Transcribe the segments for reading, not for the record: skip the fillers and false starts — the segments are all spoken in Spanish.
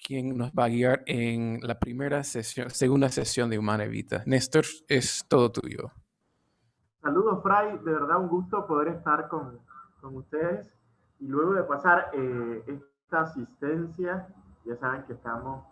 quien nos va a guiar en la segunda sesión de Humana Vita. Néstor, es todo tuyo. Saludos, Fray. De verdad, un gusto poder estar con ustedes. Y luego de pasar esta asistencia, ya saben que estamos,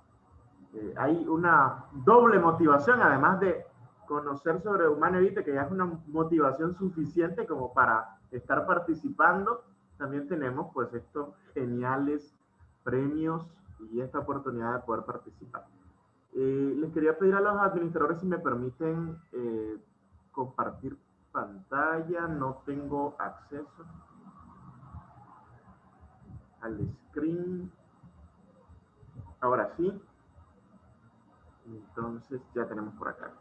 hay una doble motivación, además de conocer sobre Humana Vita, que ya es una motivación suficiente como para estar participando. También tenemos pues estos geniales premios y esta oportunidad de poder participar. Les quería pedir a los administradores si me permiten compartir pantalla. No tengo acceso al screen. Ahora sí. Entonces ya tenemos por acá.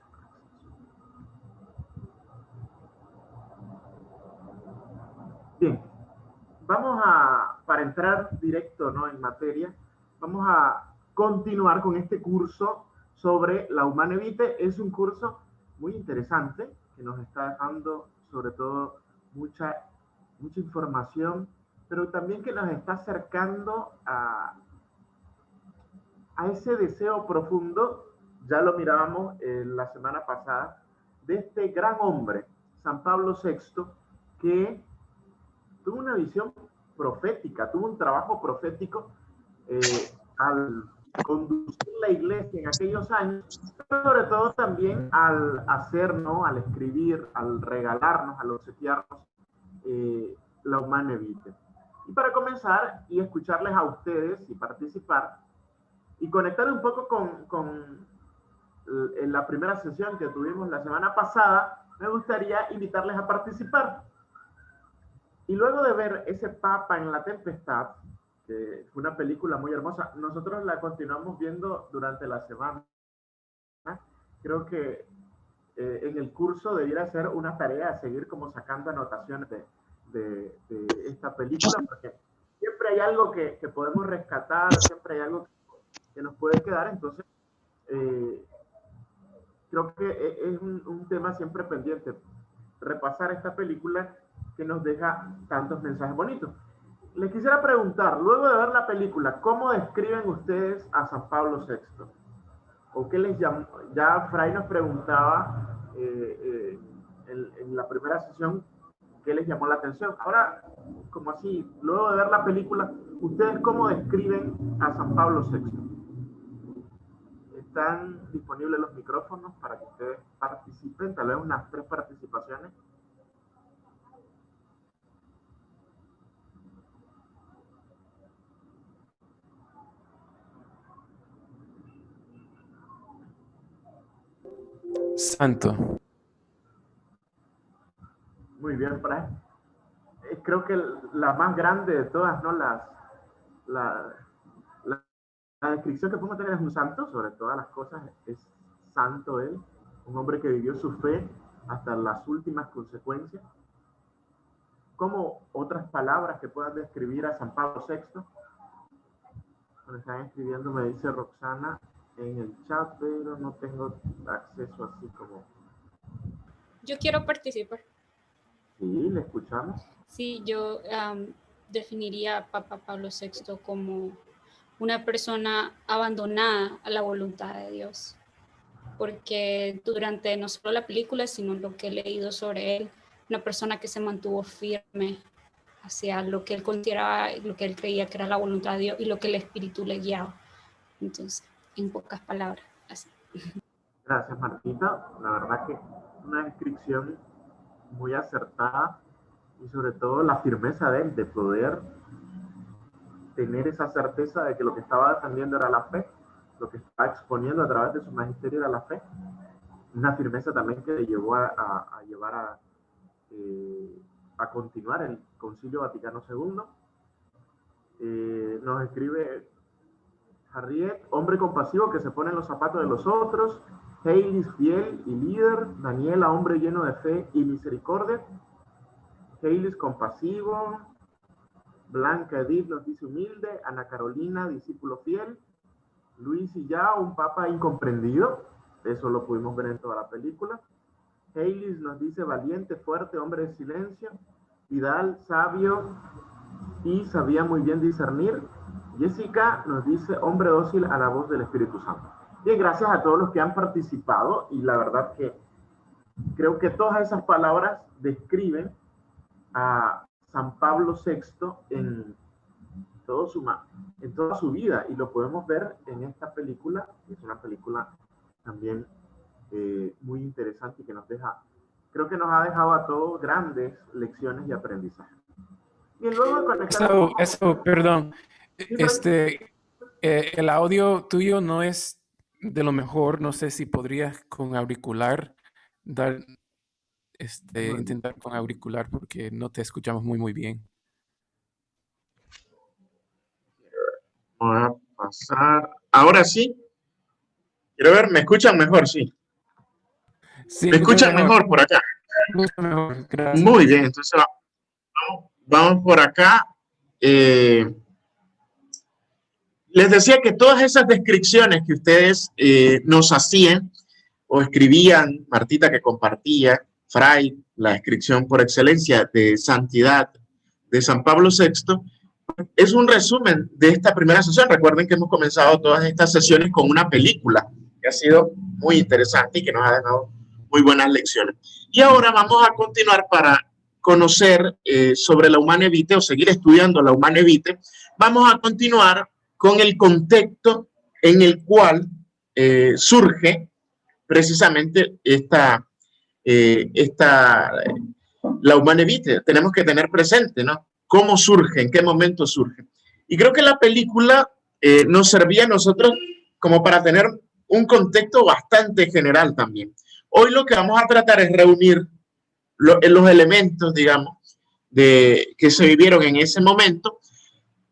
Bien. Vamos para entrar directo, ¿no?, en materia, vamos a continuar con este curso sobre la Humana Vita. Es un curso muy interesante que nos está dejando sobre todo mucha información, pero también que nos está acercando a ese deseo profundo, ya lo mirábamos la semana pasada, de este gran hombre, San Pablo VI, que tuvo una visión profética, tuvo un trabajo profético al conducir la iglesia en aquellos años, pero sobre todo también al hacer, ¿no?, al escribir, al regalarnos, al obsequiarnos la Humana Vita. Y para comenzar y escucharles a ustedes y participar y conectar un poco con en la primera sesión que tuvimos la semana pasada, me gustaría invitarles a participar. Y luego de ver ese Papa en la Tempestad, que fue una película muy hermosa, nosotros la continuamos viendo durante la semana. Creo que en el curso debiera ser una tarea seguir como sacando anotaciones de esta película, porque siempre hay algo que podemos rescatar, siempre hay algo que nos puede quedar. Entonces, creo que es un tema siempre pendiente, repasar esta película que nos deja tantos mensajes bonitos. Les quisiera preguntar, luego de ver la película, ¿cómo describen ustedes a San Pablo VI? ¿O qué les llamó? Ya Fray nos preguntaba en la primera sesión qué les llamó la atención. Ahora, como así, luego de ver la película, ¿ustedes cómo describen a San Pablo VI? Están disponibles los micrófonos para que ustedes participen, tal vez unas 3 participaciones. Santo. Muy bien, Fray. Creo que la más grande de todas, ¿no? La descripción que podemos tener es un santo, sobre todas las cosas, es santo él, un hombre que vivió su fe hasta las últimas consecuencias. ¿Cómo otras palabras que puedan describir a San Pablo VI? Me están escribiendo, me dice Roxana en el chat, pero no tengo acceso así como... Yo quiero participar. Sí, le escuchamos. Sí, yo definiría a Papa Pablo VI como una persona abandonada a la voluntad de Dios, porque durante no solo la película, sino lo que he leído sobre él, una persona que se mantuvo firme hacia lo que él consideraba, lo que él creía que era la voluntad de Dios y lo que el Espíritu le guiaba. Entonces, en pocas palabras, así. Gracias, Martita. La verdad que una descripción muy acertada y sobre todo la firmeza de él, de poder tener esa certeza de que lo que estaba defendiendo era la fe, lo que estaba exponiendo a través de su magisterio era la fe. Una firmeza también que le llevó a llevar a continuar el Concilio Vaticano II. Nos escribe Harriet, hombre compasivo que se pone en los zapatos de los otros. Heilis, fiel y líder. Daniela, hombre lleno de fe y misericordia. Heilis, compasivo. Blanca Edith nos dice humilde. Ana Carolina, discípulo fiel. Luis y ya, un papa incomprendido. Eso lo pudimos ver en toda la película. Heilis nos dice valiente, fuerte, hombre de silencio. Vidal, sabio y sabía muy bien discernir. Jessica nos dice, hombre dócil a la voz del Espíritu Santo. Bien, gracias a todos los que han participado y la verdad que creo que todas esas palabras describen a San Pablo VI en toda su vida y lo podemos ver en esta película. Es una película también muy interesante y que creo que nos ha dejado a todos grandes lecciones y aprendizaje. Y luego perdón, el audio tuyo no es de lo mejor. No sé si podrías con auricular intentar con auricular porque no te escuchamos muy bien. Voy a pasar. Ahora sí. Quiero ver, ¿me escuchan mejor? Sí. Sí, ¿Me escuchan mejor por acá? Mejor, gracias. Muy bien, entonces vamos por acá. Les decía que todas esas descripciones que ustedes nos hacían o escribían, Martita que compartía, Fray, la descripción por excelencia de santidad de San Pablo VI, es un resumen de esta primera sesión. Recuerden que hemos comenzado todas estas sesiones con una película que ha sido muy interesante y que nos ha dejado muy buenas lecciones. Y ahora vamos a continuar para conocer sobre la Humanae Vitae o seguir estudiando la Humanae Vitae. Vamos a continuar con el contexto en el cual surge precisamente la Humanae Vitae. Tenemos que tener presente, ¿no? ¿Cómo surge? ¿En qué momento surge? Y creo que la película nos servía a nosotros como para tener un contexto bastante general también. Hoy lo que vamos a tratar es reunir los elementos, digamos, que se vivieron en ese momento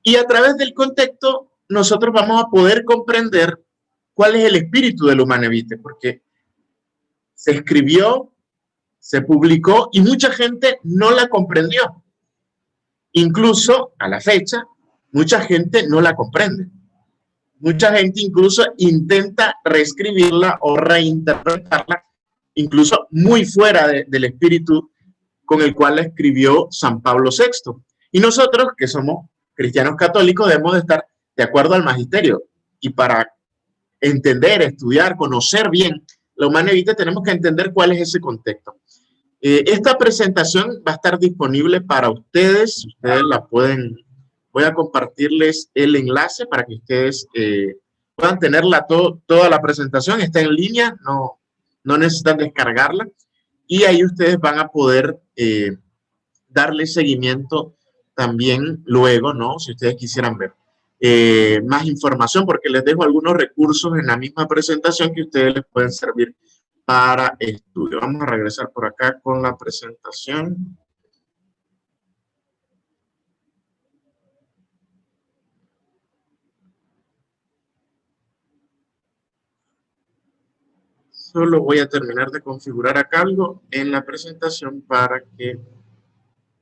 y a través del contexto nosotros vamos a poder comprender cuál es el espíritu de la Humanae Vitae, porque se escribió, se publicó y mucha gente no la comprendió. Incluso a la fecha, mucha gente no la comprende. Mucha gente incluso intenta reescribirla o reinterpretarla, incluso muy fuera del espíritu con el cual la escribió San Pablo VI. Y nosotros, que somos cristianos católicos, debemos de estar de acuerdo al magisterio. Y para entender, estudiar, conocer bien la Humanae Vitae, tenemos que entender cuál es ese contexto. Esta presentación va a estar disponible para ustedes. Ustedes la pueden, voy a compartirles el enlace para que ustedes puedan tenerla toda la presentación. Está en línea, no necesitan descargarla. Y ahí ustedes van a poder darle seguimiento también luego, ¿no? Si ustedes quisieran ver más información, porque les dejo algunos recursos en la misma presentación que ustedes les pueden servir para estudio. Vamos a regresar por acá con la presentación. Solo voy a terminar de configurar acá algo en la presentación para que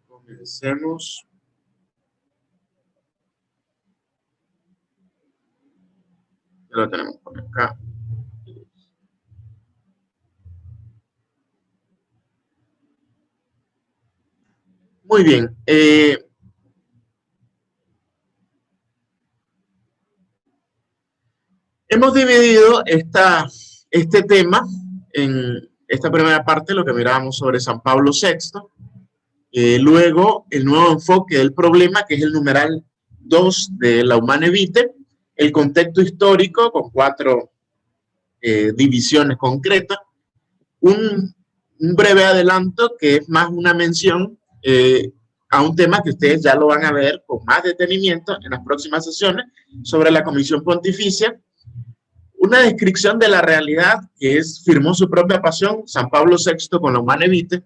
comencemos. Ya lo tenemos por acá. Muy bien. Hemos dividido este tema en esta primera parte, lo que mirábamos sobre San Pablo VI. Luego, el nuevo enfoque del problema, que es el numeral 2 de la Humanae Vitae, el contexto histórico con 4 divisiones concretas, un breve adelanto que es más una mención a un tema que ustedes ya lo van a ver con más detenimiento en las próximas sesiones sobre la Comisión Pontificia, una descripción de la realidad que firmó su propia pasión San Pablo VI con la Humanae Vitae,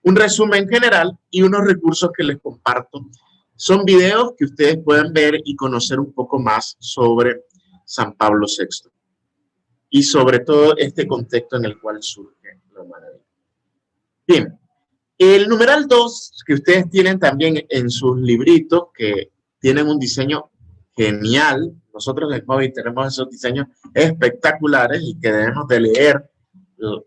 un resumen general y unos recursos que les comparto. Son videos que ustedes pueden ver y conocer un poco más sobre San Pablo VI y sobre todo este contexto en el cual surge la Humanae Vitae. Bien, el numeral 2 que ustedes tienen también en sus libritos, que tienen un diseño genial. Nosotros en Mobi tenemos esos diseños espectaculares y que debemos de leer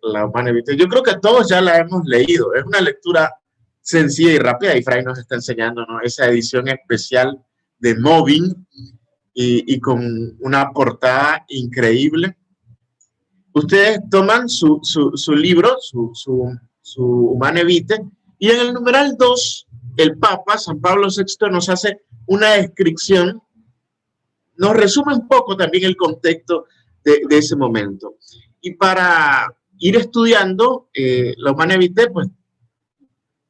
la Humanae Vitae. Yo creo que todos ya la hemos leído. Es una lectura sencilla y rápida y Fray nos está enseñando, ¿no?, esa edición especial de Moving. y con una portada increíble. Ustedes toman su libro, su Humane Vitae, y en el numeral 2, el Papa, San Pablo VI, nos hace una descripción, nos resume un poco también el contexto de ese momento. Y para ir estudiando la Humane Vitae, pues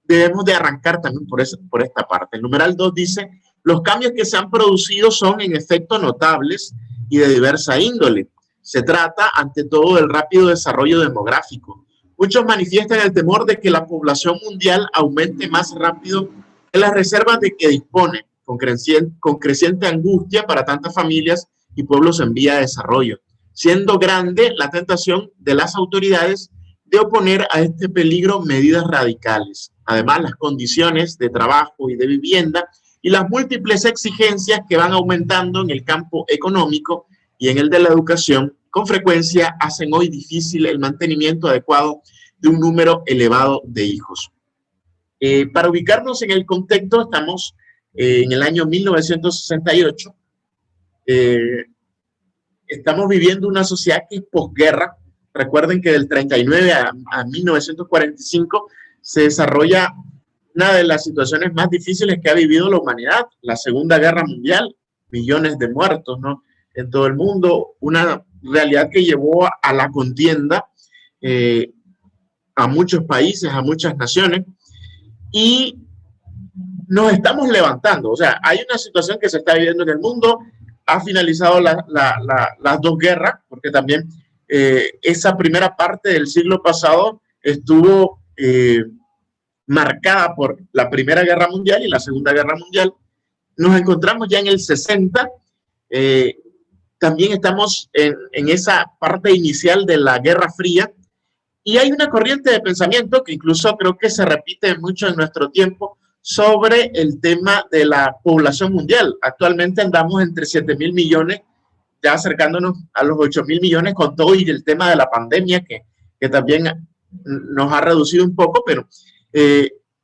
debemos de arrancar también por esta parte. El numeral 2 dice: los cambios que se han producido son en efecto notables y de diversa índole. Se trata, ante todo, del rápido desarrollo demográfico. Muchos manifiestan el temor de que la población mundial aumente más rápido que las reservas de que dispone, con creciente angustia para tantas familias y pueblos en vía de desarrollo, siendo grande la tentación de las autoridades de oponer a este peligro medidas radicales. Además, las condiciones de trabajo y de vivienda y las múltiples exigencias que van aumentando en el campo económico y en el de la educación, con frecuencia hacen hoy difícil el mantenimiento adecuado de un número elevado de hijos. Para ubicarnos en el contexto, estamos en el año 1968. Estamos viviendo una sociedad que es posguerra. Recuerden que del 39 a 1945 se desarrolla una de las situaciones más difíciles que ha vivido la humanidad, la Segunda Guerra Mundial, millones de muertos, ¿no?, en todo el mundo, una realidad que llevó a la contienda a muchos países, a muchas naciones, y nos estamos levantando. O sea, hay una situación que se está viviendo en el mundo, ha finalizado las dos guerras, porque también esa primera parte del siglo pasado estuvo marcada por la Primera Guerra Mundial y la Segunda Guerra Mundial. Nos encontramos ya en el 60, también estamos en esa parte inicial de la Guerra Fría, y hay una corriente de pensamiento que incluso creo que se repite mucho en nuestro tiempo sobre el tema de la población mundial. Actualmente andamos entre 7.000 millones, ya acercándonos a los 8.000 millones con todo y el tema de la pandemia que también nos ha reducido un poco, pero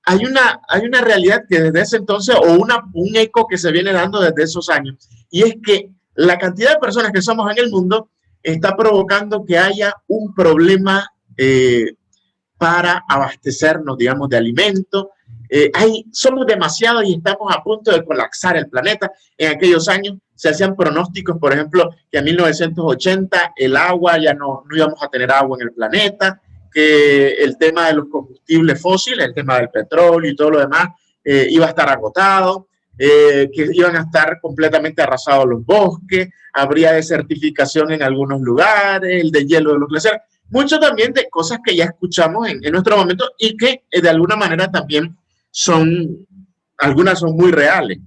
hay una realidad que desde ese entonces, o un eco que se viene dando desde esos años, y es que la cantidad de personas que somos en el mundo está provocando que haya un problema para abastecernos, digamos, de alimentos. Somos demasiados y estamos a punto de colapsar el planeta. En aquellos años se hacían pronósticos, por ejemplo, que en 1980 el agua ya no íbamos a tener agua en el planeta, que el tema de los combustibles fósiles, el tema del petróleo y todo lo demás, iba a estar agotado, que iban a estar completamente arrasados los bosques, habría desertificación en algunos lugares, el deshielo de los glaciares, mucho también de cosas que ya escuchamos en nuestro momento y que de alguna manera también algunas son muy reales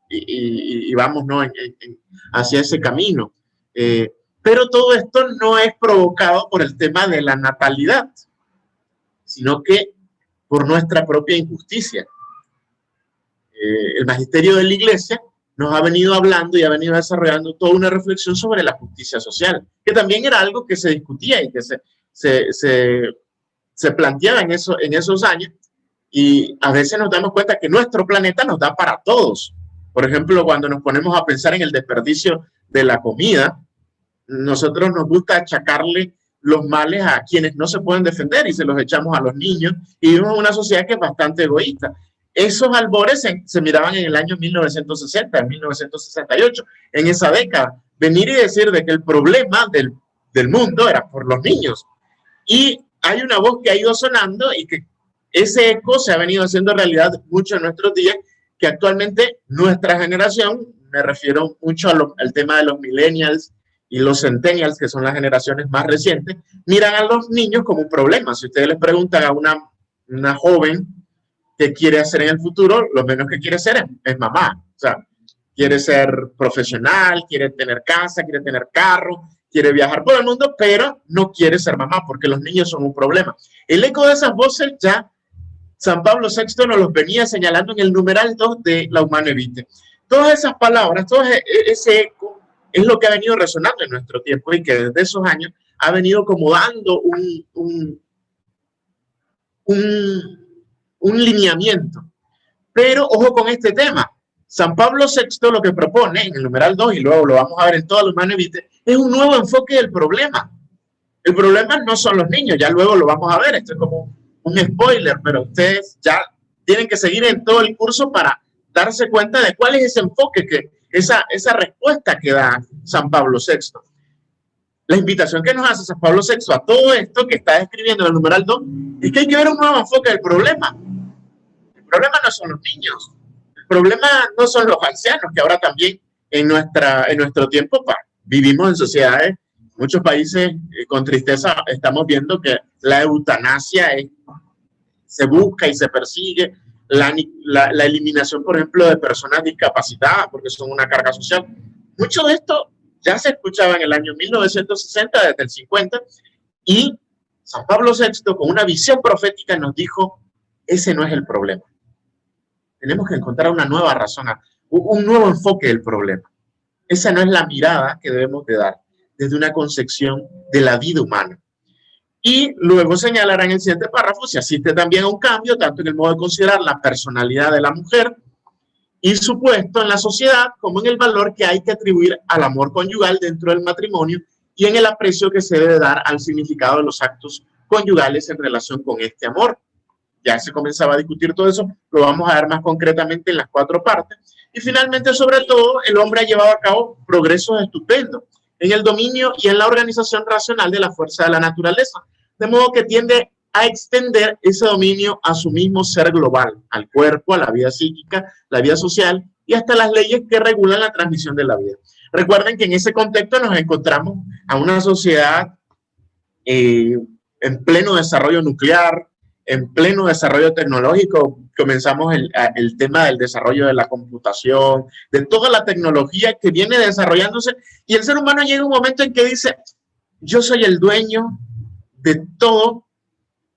y vamos, ¿no?, hacia ese camino. Pero todo esto no es provocado por el tema de la natalidad, sino que por nuestra propia injusticia. El magisterio de la Iglesia nos ha venido hablando y ha venido desarrollando toda una reflexión sobre la justicia social, que también era algo que se discutía y que se planteaba en esos años, y a veces nos damos cuenta que nuestro planeta nos da para todos. Por ejemplo, cuando nos ponemos a pensar en el desperdicio de la comida, nosotros nos gusta achacarle los males a quienes no se pueden defender y se los echamos a los niños, y vivimos en una sociedad que es bastante egoísta. Esos albores se miraban en el año 1960, en 1968, en esa década. Venir y decir de que el problema del mundo era por los niños. Y hay una voz que ha ido sonando y que ese eco se ha venido haciendo realidad mucho en nuestros días, que actualmente nuestra generación, me refiero mucho al tema de los millennials y los centennials, que son las generaciones más recientes, miran a los niños como un problema. Si ustedes les preguntan a una joven qué quiere hacer en el futuro, lo menos que quiere ser es mamá. O sea, quiere ser profesional, quiere tener casa, quiere tener carro, quiere viajar por el mundo, pero no quiere ser mamá porque los niños son un problema. El eco de esas voces ya San Pablo VI nos los venía señalando en el numeral 2 de la Humane Vitae. Todas esas palabras, todo ese eco es lo que ha venido resonando en nuestro tiempo y que desde esos años ha venido como dando un lineamiento. Pero ojo con este tema, San Pablo VI lo que propone en el numeral 2, y luego lo vamos a ver en toda la Humanae Vitae, es un nuevo enfoque del problema. El problema no son los niños, ya luego lo vamos a ver, esto es como un spoiler, pero ustedes ya tienen que seguir en todo el curso para darse cuenta de cuál es ese enfoque, esa respuesta que da San Pablo VI. La invitación que nos hace San Pablo VI a todo esto que está describiendo en el numeral 2 es que hay que ver un nuevo enfoque del problema. El problema no son los niños, el problema no son los ancianos, que ahora también en nuestro tiempo vivimos en sociedades, muchos países con tristeza estamos viendo que la eutanasia se busca y se persigue, la eliminación, por ejemplo, de personas discapacitadas porque son una carga social. Mucho de esto ya se escuchaba en el año 1960, desde el 50, y San Pablo VI, con una visión profética, nos dijo, ese no es el problema. Tenemos que encontrar una nueva razón, un nuevo enfoque del problema. Esa no es la mirada que debemos de dar desde una concepción de la vida humana. Y luego señalará en el siguiente párrafo si asiste también a un cambio, tanto en el modo de considerar la personalidad de la mujer y su puesto en la sociedad, como en el valor que hay que atribuir al amor conyugal dentro del matrimonio y en el aprecio que se debe dar al significado de los actos conyugales en relación con este amor. Ya se comenzaba a discutir todo eso, lo vamos a ver más concretamente en las 4 partes. Y finalmente, sobre todo, el hombre ha llevado a cabo progresos estupendos en el dominio y en la organización racional de la fuerza de la naturaleza, de modo que tiende a extender ese dominio a su mismo ser global, al cuerpo, a la vida psíquica, la vida social y hasta las leyes que regulan la transmisión de la vida. Recuerden que en ese contexto nos encontramos a una sociedad en pleno desarrollo nuclear, en pleno desarrollo tecnológico. Comenzamos el tema del desarrollo de la computación, de toda la tecnología que viene desarrollándose, y el ser humano llega a un momento en que dice, yo soy el dueño de todo,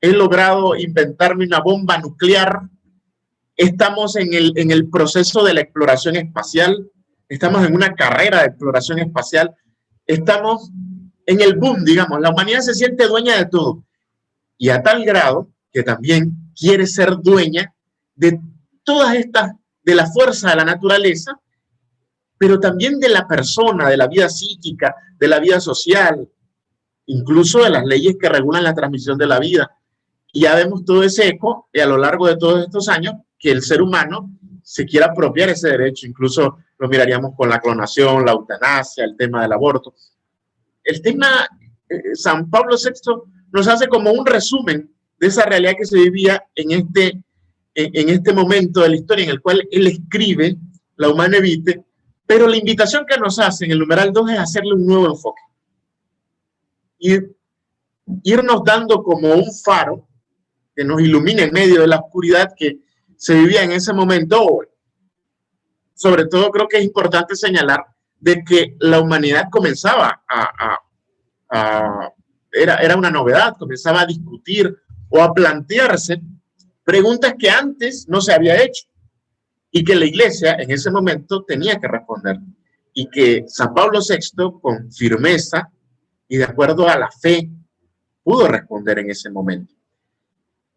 he logrado inventarme una bomba nuclear, estamos en el proceso de la exploración espacial, estamos en una carrera de exploración espacial, estamos en el boom, digamos, la humanidad se siente dueña de todo, y a tal grado que también quiere ser dueña de todas estas, de la fuerza de la naturaleza, pero también de la persona, de la vida psíquica, de la vida social, incluso de las leyes que regulan la transmisión de la vida. Y ya vemos todo ese eco, y a lo largo de todos estos años, que el ser humano se quiere apropiar ese derecho. Incluso lo miraríamos con la clonación, la eutanasia, el tema del aborto. El tema, San Pablo VI nos hace como un resumen de esa realidad que se vivía en este momento de la historia, en el cual él escribe la Humanae Vitae, pero la invitación que nos hace en el numeral 2 es hacerle un nuevo enfoque. Y irnos dando como un faro que nos ilumine en medio de la oscuridad que se vivía en ese momento. Sobre todo creo que es importante señalar de que la humanidad comenzaba era una novedad, comenzaba a discutir o a plantearse preguntas que antes no se había hecho y que la iglesia en ese momento tenía que responder, y que San Pablo VI con firmeza y de acuerdo a la fe pudo responder en ese momento.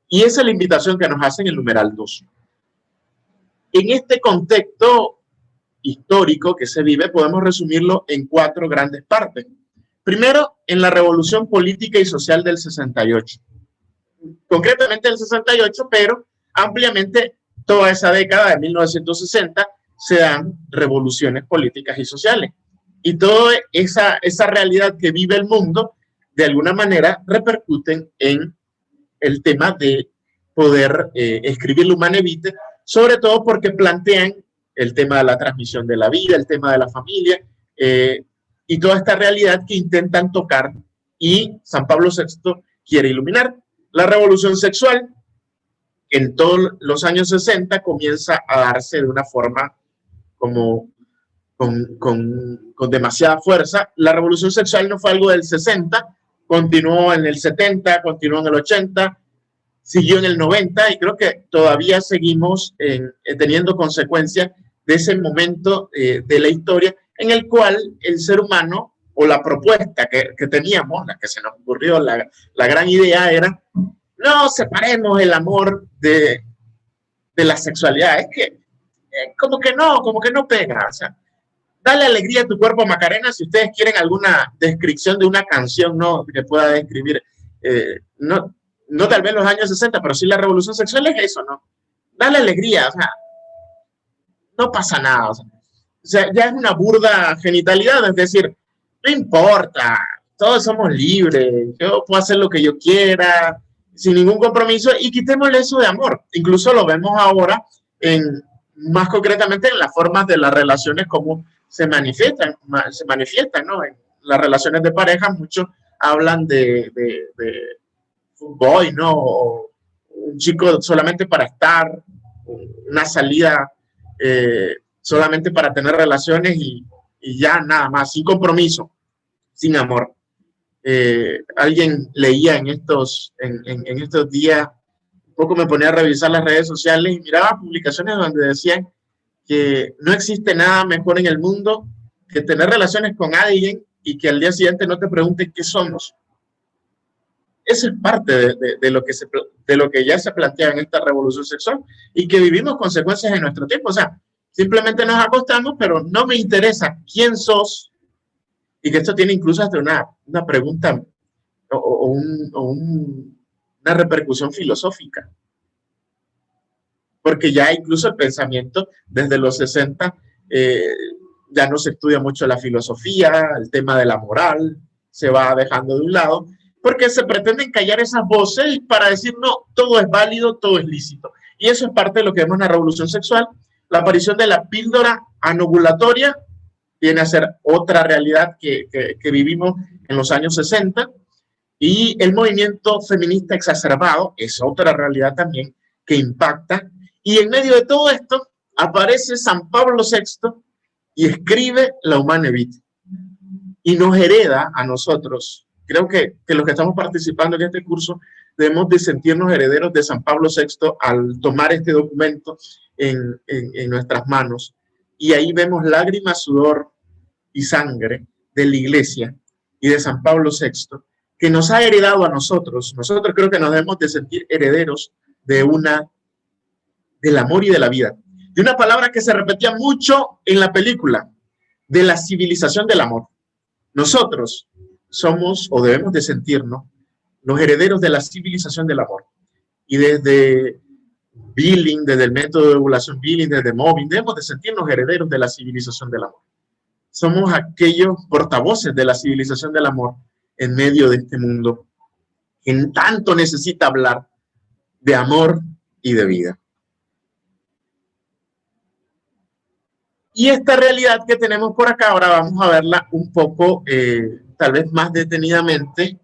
Y esa es la invitación que nos hace en el numeral 2. En este contexto histórico que se vive, podemos resumirlo en 4 grandes partes. Primero, en la revolución política y social del 68. Concretamente el 68, pero ampliamente toda esa década de 1960 se dan revoluciones políticas y sociales. Y toda esa realidad que vive el mundo, de alguna manera, repercuten en el tema de poder escribir la Humanae Vitae, sobre todo porque plantean el tema de la transmisión de la vida, el tema de la familia, y toda esta realidad que intentan tocar, y San Pablo VI quiere iluminar. La revolución sexual, que en todos los años 60 comienza a darse de una forma como con demasiada fuerza. La revolución sexual no fue algo del 60, continuó en el 70, continuó en el 80, siguió en el 90, y creo que todavía seguimos teniendo consecuencias de ese momento de la historia en el cual el ser humano, o la propuesta que teníamos, la que se nos ocurrió, la gran idea era, no separemos el amor de la sexualidad. Es que como que no pega. O sea, dale alegría a tu cuerpo, Macarena. Si ustedes quieren alguna descripción de una canción, ¿no?, que pueda describir, no tal vez los años 60, pero sí la revolución sexual es eso, ¿no? Dale alegría, o sea, no pasa nada. O sea, ya es una burda genitalidad, es decir, no importa, todos somos libres, yo puedo hacer lo que yo quiera, sin ningún compromiso, y quitémosle eso de amor. Incluso lo vemos ahora, más concretamente en las formas de las relaciones, como se manifiestan, ¿no? En las relaciones de pareja, muchos hablan de fuckboy, ¿no? O un chico solamente para estar, una salida solamente para tener relaciones y ya nada más, sin compromiso, sin amor. Alguien leía en estos días, un poco me ponía a revisar las redes sociales y miraba publicaciones donde decían que no existe nada mejor en el mundo que tener relaciones con alguien y que al día siguiente no te pregunten qué somos. Eso es parte de lo que ya se plantea en esta revolución sexual y que vivimos consecuencias en nuestro tiempo. O sea, simplemente nos acostamos, pero no me interesa quién sos, y que esto tiene incluso hasta una pregunta una repercusión filosófica. Porque ya incluso el pensamiento desde los 60 ya no se estudia mucho la filosofía, el tema de la moral se va dejando de un lado, porque se pretenden callar esas voces para decir, no, todo es válido, todo es lícito. Y eso es parte de lo que vemos en la revolución sexual. La aparición de la píldora anovulatoria viene a ser otra realidad que vivimos en los años 60, y el movimiento feminista exacerbado es otra realidad también que impacta. Y en medio de todo esto aparece San Pablo VI y escribe la Humane Vitae y nos hereda a nosotros. Creo que los que estamos participando en este curso debemos de sentirnos herederos de San Pablo VI al tomar este documento en nuestras manos. Y ahí vemos lágrimas, sudor y sangre de la Iglesia y de San Pablo VI, que nos ha heredado a nosotros. Nosotros creo que nos debemos de sentir herederos del amor y de la vida. De una palabra que se repetía mucho en la película, de la civilización del amor. Nosotros somos, o debemos de sentirnos, los herederos de la civilización del amor. Y desde Billing, desde el método de ovulación Billing, desde Mobbing, debemos de sentirnos herederos de la civilización del amor. Somos aquellos portavoces de la civilización del amor en medio de este mundo que tanto necesita hablar de amor y de vida. Y esta realidad que tenemos por acá, ahora vamos a verla un poco, tal vez más detenidamente,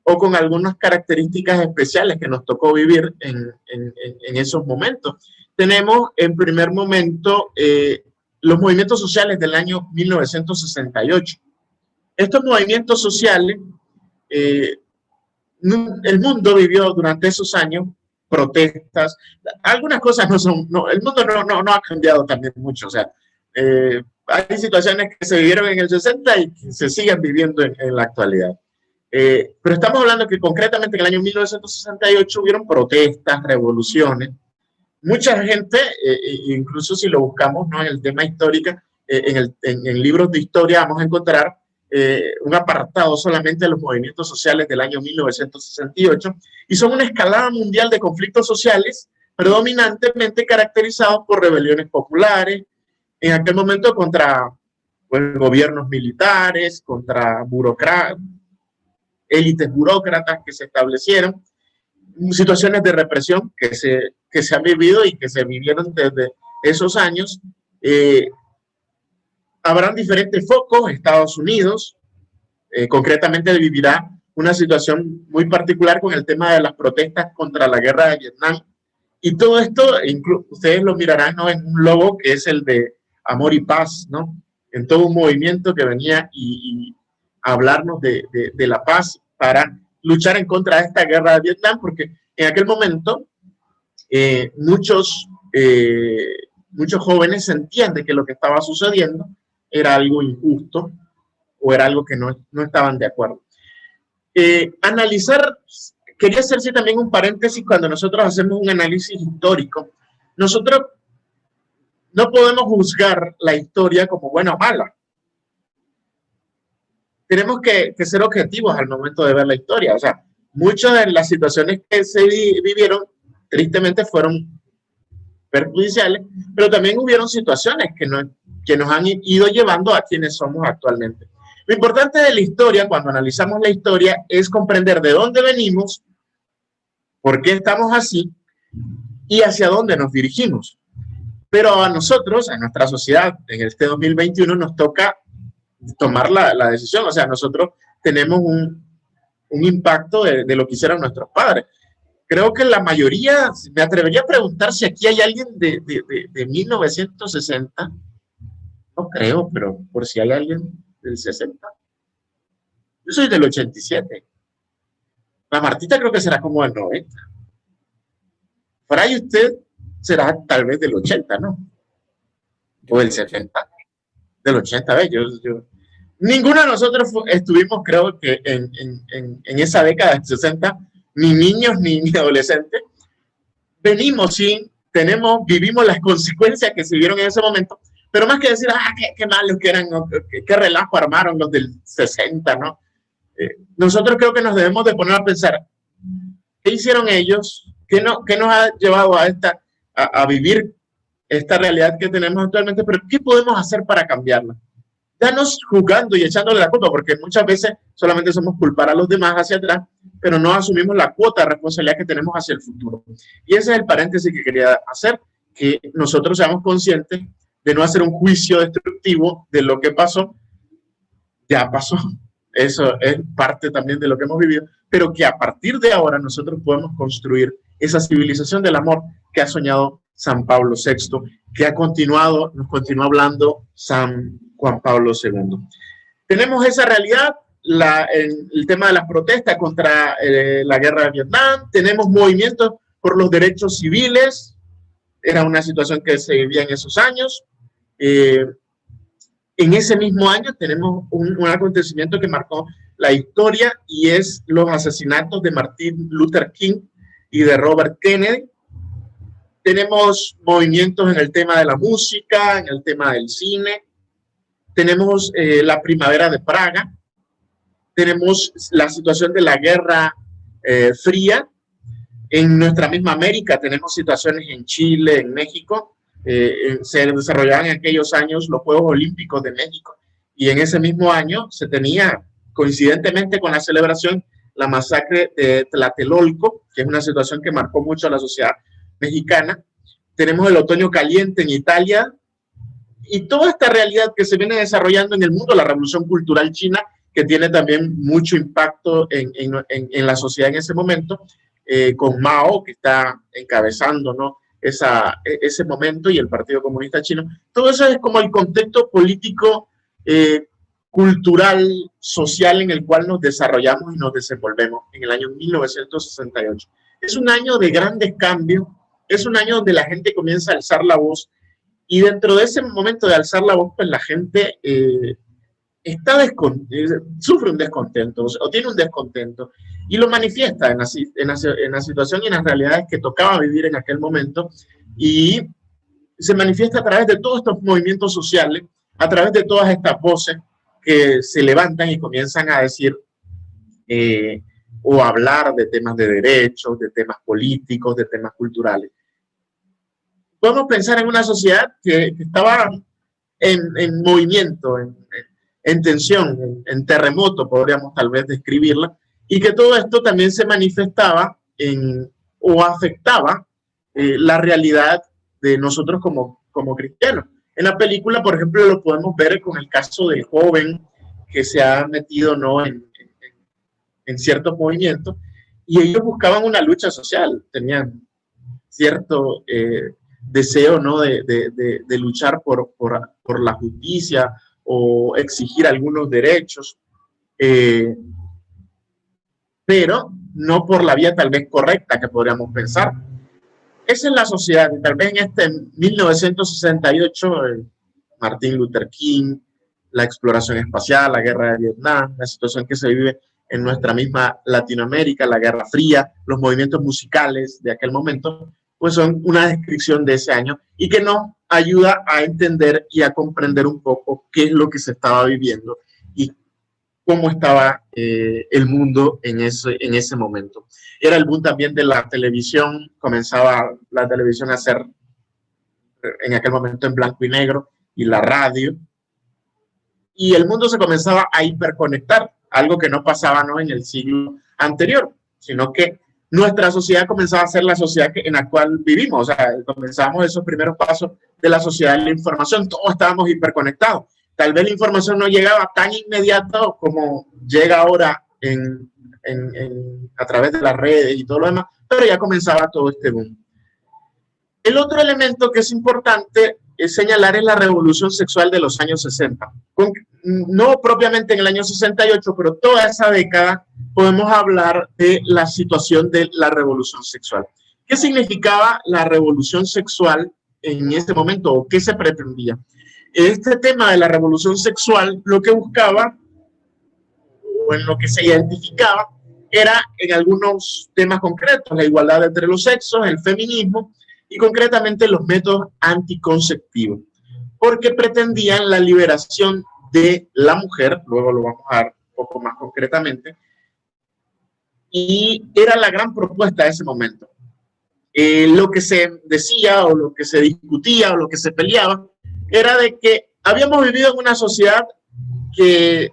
o con algunas características especiales que nos tocó vivir en esos momentos. Tenemos, en primer momento, los movimientos sociales del año 1968. Estos movimientos sociales, el mundo vivió durante esos años protestas. Algunas cosas el mundo no ha cambiado también mucho. O sea, hay situaciones que se vivieron en el 60 y que se siguen viviendo en la actualidad. Pero estamos hablando que concretamente en el año 1968 hubieron protestas, revoluciones. Mucha gente, incluso si lo buscamos, ¿no?, en el tema histórico, en libros de historia vamos a encontrar un apartado solamente de los movimientos sociales del año 1968, y son una escalada mundial de conflictos sociales predominantemente caracterizados por rebeliones populares, en aquel momento contra gobiernos militares, contra élites burócratas que se establecieron, situaciones de represión que se han vivido y que se vivieron desde esos años. Habrán diferentes focos. Estados Unidos concretamente vivirá una situación muy particular con el tema de las protestas contra la guerra de Vietnam, y todo esto ustedes lo mirarán, ¿no?, en un logo que es el de amor y paz, ¿no?, en todo un movimiento que venía y hablarnos de la paz para luchar en contra de esta guerra de Vietnam, porque en aquel momento muchos jóvenes sentían de que lo que estaba sucediendo era algo injusto o era algo que no estaban de acuerdo. Quería hacerse también un paréntesis cuando nosotros hacemos un análisis histórico. Nosotros no podemos juzgar la historia como buena o mala. Tenemos que ser objetivos al momento de ver la historia. O sea, muchas de las situaciones que se vivieron, tristemente, fueron perjudiciales, pero también hubieron situaciones que nos han ido llevando a quienes somos actualmente. Lo importante de la historia, cuando analizamos la historia, es comprender de dónde venimos, por qué estamos así y hacia dónde nos dirigimos. Pero a nosotros, a nuestra sociedad, en este 2021 nos toca tomar la decisión. O sea, nosotros tenemos un impacto de lo que hicieron nuestros padres. Creo que la mayoría, me atrevería a preguntar si aquí hay alguien de 1960. No creo, pero por si hay alguien del 60. Yo soy del 87. La Martita creo que será como del 90. Fray, usted será tal vez del 80, ¿no? O del 70. Del 80, ¿ves? Ninguno de nosotros estuvimos, creo que en esa década de 60, ni niños ni adolescentes. Venimos, sí, vivimos las consecuencias que se vieron en ese momento, pero más que decir, qué malos que eran, qué relajo armaron los del 60, ¿no? Nosotros creo que nos debemos de poner a pensar, ¿qué hicieron ellos? ¿Qué nos ha llevado a vivir esta realidad que tenemos actualmente? Pero ¿qué podemos hacer para cambiarla? Ya no juzgando y echándole la culpa, porque muchas veces solamente somos culpar a los demás hacia atrás, pero no asumimos la cuota de responsabilidad que tenemos hacia el futuro. Y ese es el paréntesis que quería hacer, que nosotros seamos conscientes de no hacer un juicio destructivo de lo que pasó. Ya pasó. Eso es parte también de lo que hemos vivido, pero que a partir de ahora nosotros podemos construir esa civilización del amor que ha soñado San Pablo VI, que nos continúa hablando San Juan Pablo II. Tenemos esa realidad, el tema de las protestas contra la guerra de Vietnam, tenemos movimientos por los derechos civiles, era una situación que se vivía en esos años. En ese mismo año tenemos un acontecimiento que marcó la historia y es los asesinatos de Martin Luther King y de Robert Kennedy. Tenemos movimientos en el tema de la música, en el tema del cine. Tenemos la primavera de Praga. Tenemos la situación de la Guerra Fría. En nuestra misma América tenemos situaciones en Chile, en México. Se desarrollaban en aquellos años los Juegos Olímpicos de México y en ese mismo año se tenía, coincidentemente con la celebración, la masacre de Tlatelolco, que es una situación que marcó mucho a la sociedad mexicana. Tenemos el otoño caliente en Italia y toda esta realidad que se viene desarrollando en el mundo, la revolución cultural china, que tiene también mucho impacto en la sociedad en ese momento, con Mao, que está encabezando, ¿no?, ese momento, y el Partido Comunista Chino. Todo eso es como el contexto político, cultural, social en el cual nos desarrollamos y nos desenvolvemos en el año 1968. Es un año de grandes cambios, es un año donde la gente comienza a alzar la voz, y dentro de ese momento de alzar la voz, pues la gente sufre un descontento o tiene un descontento y lo manifiesta en la situación y en las realidades que tocaba vivir en aquel momento, y se manifiesta a través de todos estos movimientos sociales, a través de todas estas voces que se levantan y comienzan a decir o hablar de temas de derechos, de temas políticos, de temas culturales. Podemos pensar en una sociedad que estaba en movimiento, en tensión, en terremoto, podríamos tal vez describirla, y que todo esto también se manifestaba o afectaba la realidad de nosotros como cristianos. En la película, por ejemplo, lo podemos ver con el caso del joven que se ha metido, ¿no?, en ciertos movimientos, y ellos buscaban una lucha social, tenían cierto deseo, ¿no?, de luchar por la justicia o exigir algunos derechos, pero no por la vía tal vez correcta que podríamos pensar. Esa es la sociedad, y tal vez en 1968, Martin Luther King, la exploración espacial, la guerra de Vietnam, la situación que se vive en nuestra misma Latinoamérica, la Guerra Fría, los movimientos musicales de aquel momento, pues son una descripción de ese año y que nos ayuda a entender y a comprender un poco qué es lo que se estaba viviendo y cómo estaba el mundo en ese momento. Era el boom también de la televisión, comenzaba la televisión a ser en aquel momento en blanco y negro, y la radio, y el mundo se comenzaba a hiperconectar, algo que no pasaba, ¿no?, en el siglo anterior, sino que nuestra sociedad comenzaba a ser la sociedad en la cual vivimos. O sea, comenzamos esos primeros pasos de la sociedad de la información, todos estábamos hiperconectados. Tal vez la información no llegaba tan inmediato como llega ahora a través de las redes y todo lo demás, pero ya comenzaba todo este boom. El otro elemento que es importante señalar es la revolución sexual de los años 60. No propiamente en el año 68, pero toda esa década podemos hablar de la situación de la revolución sexual. ¿Qué significaba la revolución sexual en ese momento o qué se pretendía? Este tema de la revolución sexual lo que buscaba o en lo que se identificaba era en algunos temas concretos, la igualdad entre los sexos, el feminismo y concretamente los métodos anticonceptivos, porque pretendían la liberación de la mujer, luego lo vamos a ver un poco más concretamente, y era la gran propuesta de ese momento. Lo que se decía o lo que se discutía o lo que se peleaba era de que habíamos vivido en una sociedad que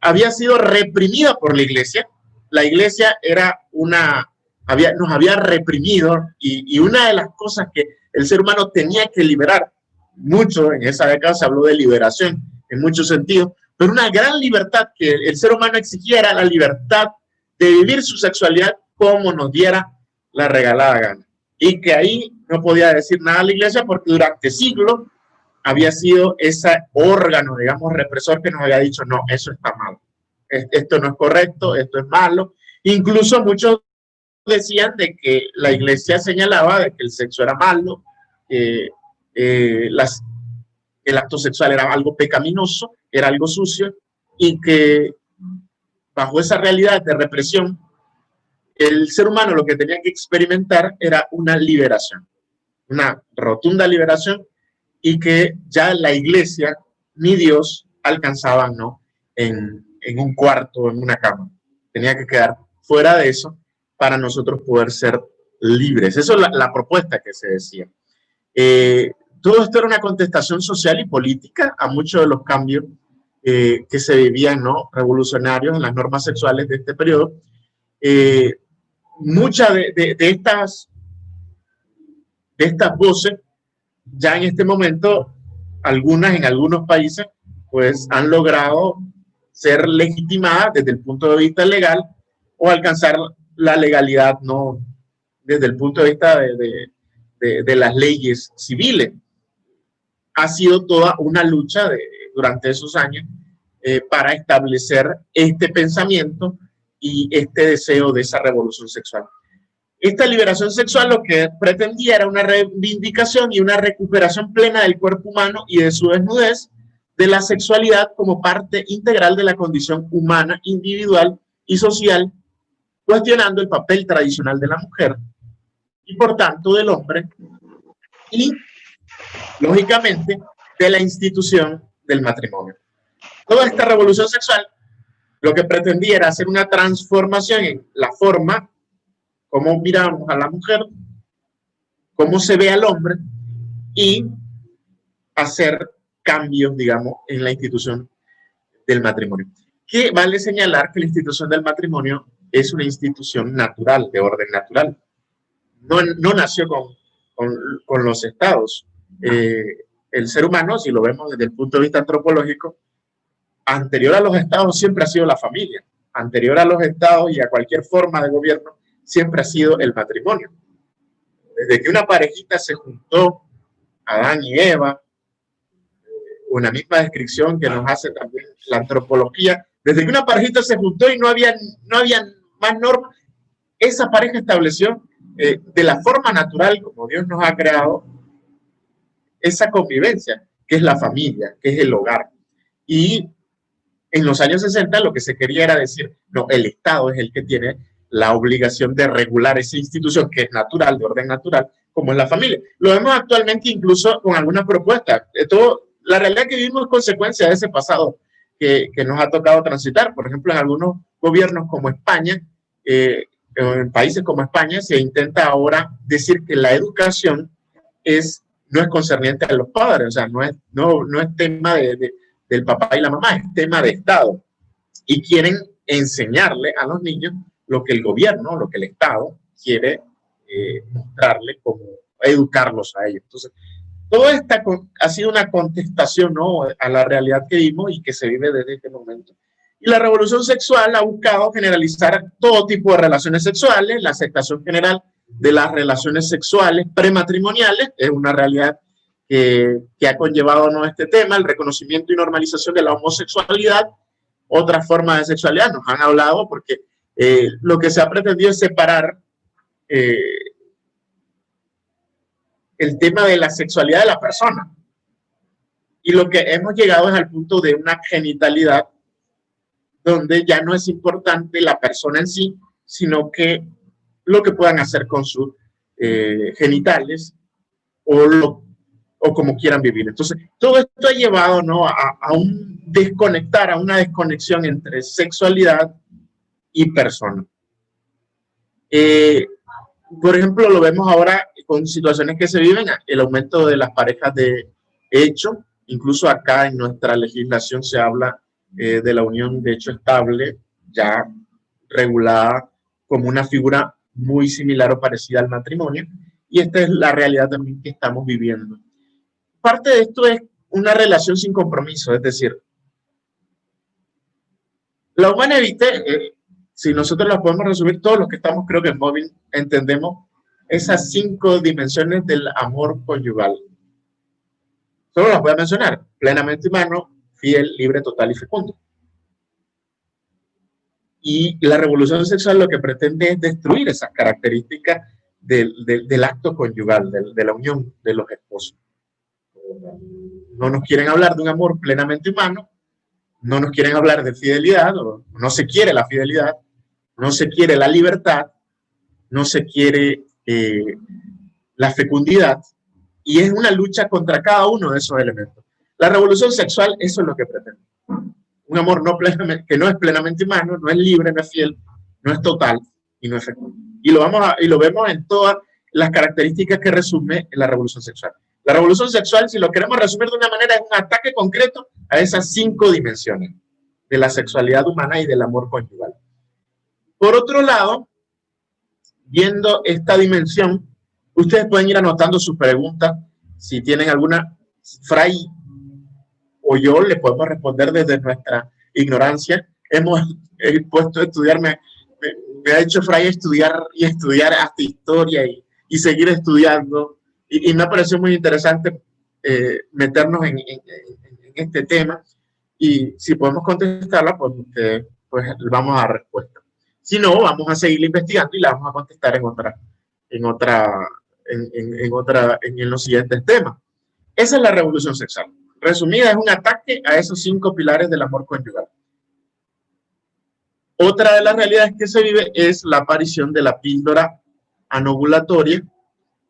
había sido reprimida por la iglesia. La iglesia era nos había reprimido y una de las cosas que el ser humano tenía que liberar, mucho en esa década se habló de liberación en muchos sentidos, pero una gran libertad que el ser humano exigía era la libertad de vivir su sexualidad como nos diera la regalada gana. Y que ahí no podía decir nada a la iglesia porque durante siglos había sido ese órgano, digamos, represor que nos había dicho, no, eso está mal, esto no es correcto, esto es malo. Incluso muchos decían de que la iglesia señalaba de que el sexo era malo, el acto sexual era algo pecaminoso, era algo sucio, y que bajo esa realidad de represión, el ser humano lo que tenía que experimentar era una liberación, una rotunda liberación, y que ya la iglesia ni Dios alcanzaban, ¿no?, en un cuarto, en una cama. Tenía que quedar fuera de eso para nosotros poder ser libres. Eso es la propuesta que se decía. Todo esto era una contestación social y política a muchos de los cambios que se vivían, ¿no?, revolucionarios en las normas sexuales de este periodo. Muchas de estas voces, ya en este momento, algunas en algunos países, pues han logrado ser legitimadas desde el punto de vista legal o alcanzar la legalidad, ¿no?, desde el punto de vista de las leyes civiles. Ha sido toda una lucha durante esos años para establecer este pensamiento y este deseo de esa revolución sexual. Esta liberación sexual lo que pretendía era una reivindicación y una recuperación plena del cuerpo humano y de su desnudez, de la sexualidad como parte integral de la condición humana, individual y social, cuestionando el papel tradicional de la mujer y por tanto del hombre y, lógicamente, de la institución del matrimonio. Toda esta revolución sexual lo que pretendía era hacer una transformación en la forma como miramos a la mujer, cómo se ve al hombre y hacer cambios, digamos, en la institución del matrimonio. Que vale señalar que la institución del matrimonio es una institución natural, de orden natural. No nació con los estados. El ser humano, si lo vemos desde el punto de vista antropológico, anterior a los estados siempre ha sido la familia. Anterior a los estados y a cualquier forma de gobierno, siempre ha sido el matrimonio. Desde que una parejita se juntó, Adán y Eva, una misma descripción que nos hace también la antropología, desde que una parejita se juntó y no había más normas, esa pareja estableció de la forma natural como Dios nos ha creado esa convivencia, que es la familia, que es el hogar. Y en los años 60 lo que se quería era decir, no, el Estado es el que tiene la obligación de regular esa institución que es natural, de orden natural, como en la familia. Lo vemos actualmente incluso con algunas propuestas. La realidad que vivimos es consecuencia de ese pasado que nos ha tocado transitar. Por ejemplo, en algunos gobiernos como España, en países como España, se intenta ahora decir que la educación no es concerniente a los padres, o sea, no es tema del papá y la mamá, es tema de Estado. Y quieren enseñarle a los niños lo que el gobierno, lo que el Estado quiere mostrarle, como educarlos a ellos. Entonces, todo esta ha sido una contestación, ¿no?, a la realidad que vimos y que se vive desde este momento. Y la revolución sexual ha buscado generalizar todo tipo de relaciones sexuales, la aceptación general de las relaciones sexuales prematrimoniales, es una realidad que ha conllevado, ¿no?, este tema, el reconocimiento y normalización de la homosexualidad, otras formas de sexualidad, nos han hablado, porque lo que se ha pretendido es separar el tema de la sexualidad de la persona. Y lo que hemos llegado es al punto de una genitalidad donde ya no es importante la persona en sí, sino que lo que puedan hacer con sus genitales o como quieran vivir. Entonces, todo esto ha llevado, ¿no?, a una desconexión entre sexualidad y persona. Por ejemplo, lo vemos ahora con situaciones que se viven, el aumento de las parejas de hecho, incluso acá en nuestra legislación se habla de la unión de hecho estable, ya regulada como una figura muy similar o parecida al matrimonio, y esta es la realidad también que estamos viviendo. Parte de esto es una relación sin compromiso, es decir, la Humana Vitae, si nosotros la podemos resumir, todos los que estamos, creo que en móvil, entendemos esas 5 dimensiones del amor conyugal. Solo las voy a mencionar: plenamente humano, fiel, libre, total y fecundo. Y la revolución sexual lo que pretende es destruir esas características del acto conyugal, de la unión de los esposos. No nos quieren hablar de un amor plenamente humano, no nos quieren hablar de fidelidad, no se quiere la fidelidad, no se quiere la libertad, no se quiere la fecundidad, y es una lucha contra cada uno de esos elementos. La revolución sexual, eso es lo que pretende. Un amor que no es plenamente humano, no es libre, no es fiel, no es total y no es fecundo. Y lo vemos en todas las características que resume la revolución sexual. La revolución sexual, si lo queremos resumir de una manera, es un ataque concreto a esas 5 dimensiones de la sexualidad humana y del amor conyugal. Por otro lado, viendo esta dimensión, ustedes pueden ir anotando sus preguntas. Si tienen alguna, Fray o yo le podemos responder desde nuestra ignorancia. Hemos puesto a estudiar, me ha hecho Fray estudiar y estudiar hasta historia y seguir estudiando. Y me ha parecido muy interesante meternos en este tema. Y si podemos contestarla, pues vamos a dar respuesta. Si no, vamos a seguir investigando y la vamos a contestar en los siguientes temas. Esa es la revolución sexual. Resumida, es un ataque a esos 5 pilares del amor conyugal. Otra de las realidades que se vive es la aparición de la píldora anovulatoria,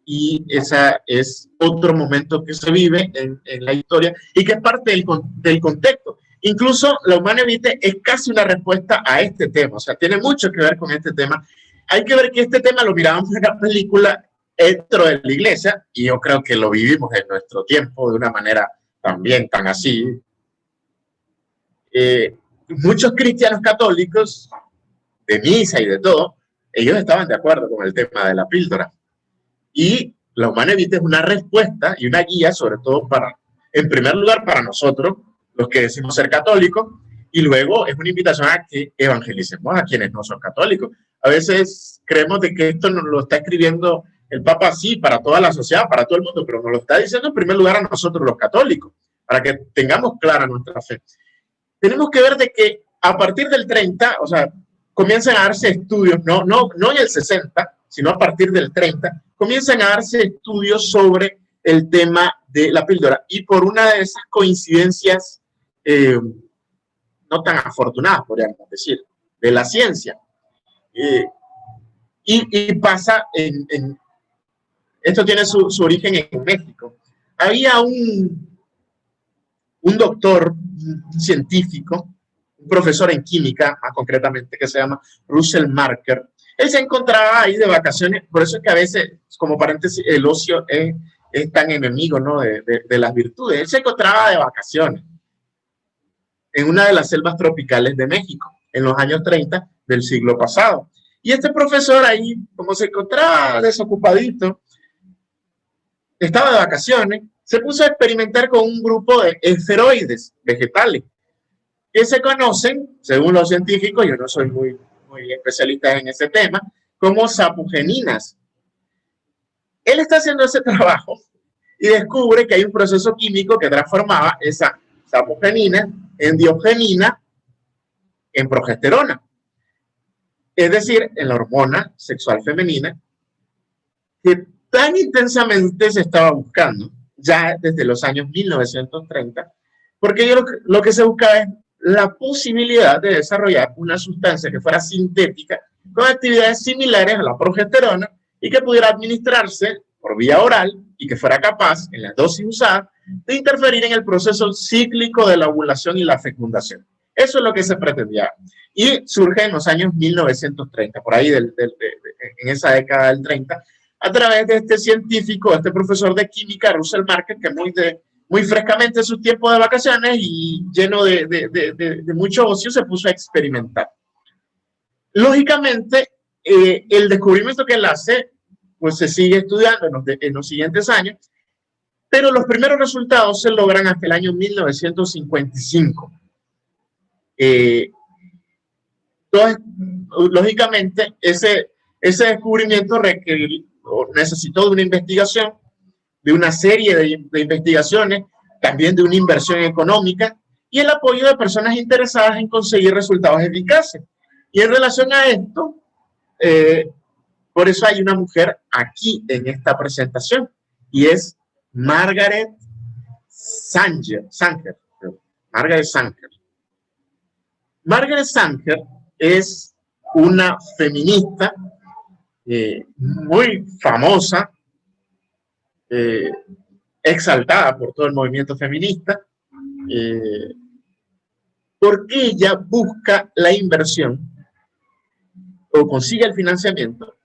y esa es otro momento que se vive en la historia y que es parte del contexto. Incluso la Humana Vitae es casi una respuesta a este tema, o sea, tiene mucho que ver con este tema. Hay que ver que este tema lo mirábamos en la película dentro de la iglesia, y yo creo que lo vivimos en nuestro tiempo de una manera también tan así. Muchos cristianos católicos, de misa y de todo, ellos estaban de acuerdo con el tema de la píldora. Y la Humana Vitae es una respuesta y una guía, sobre todo en primer lugar, para nosotros, los que decimos ser católicos, y luego es una invitación a que evangelicemos a quienes no son católicos. A veces creemos de que esto nos lo está escribiendo el Papa, sí, para toda la sociedad, para todo el mundo, pero nos lo está diciendo en primer lugar a nosotros los católicos, para que tengamos clara nuestra fe. Tenemos que ver de que a partir del 30, o sea, comienzan a darse estudios, no en el 60, sino a partir del 30, comienzan a darse estudios sobre el tema de la píldora, y por una de esas coincidencias no tan afortunadas, podríamos decir, de la ciencia, y pasa Esto tiene su origen en México. Había un doctor, un científico, un profesor en química, más concretamente, que se llama Russell Marker. Él se encontraba ahí de vacaciones, por eso es que a veces, como paréntesis, el ocio es tan enemigo, ¿no?, de las virtudes. Él se encontraba de vacaciones en una de las selvas tropicales de México, en los años 30 del siglo pasado. Y este profesor ahí, como se encontraba desocupadito, estaba de vacaciones, se puso a experimentar con un grupo de esferoides vegetales que se conocen, según los científicos, yo no soy muy especialista en ese tema, como sapogeninas. Él está haciendo ese trabajo y descubre que hay un proceso químico que transformaba esa sapogenina en diogenina en progesterona, es decir, en la hormona sexual femenina que tan intensamente se estaba buscando ya desde los años 1930, porque lo que se buscaba es la posibilidad de desarrollar una sustancia que fuera sintética con actividades similares a la progesterona y que pudiera administrarse por vía oral y que fuera capaz, en la dosis usada, de interferir en el proceso cíclico de la ovulación y la fecundación. Eso es lo que se pretendía. Y surge en los años 1930, por ahí en esa década del 30, a través de este científico, este profesor de química, Russell Marker, que muy frescamente en sus tiempos de vacaciones y lleno de mucho ocio, se puso a experimentar. Lógicamente, el descubrimiento que él hace, pues se sigue estudiando en los siguientes años, pero los primeros resultados se logran hasta el año 1955. Lógicamente, ese descubrimiento necesitó de una investigación, de una serie de investigaciones, también de una inversión económica y el apoyo de personas interesadas en conseguir resultados eficaces. Y en relación a esto, por eso hay una mujer aquí en esta presentación, y es Margaret Sanger. Margaret Sanger. Margaret Sanger es una feminista muy famosa, exaltada por todo el movimiento feminista, porque ella busca la inversión o consigue el financiamiento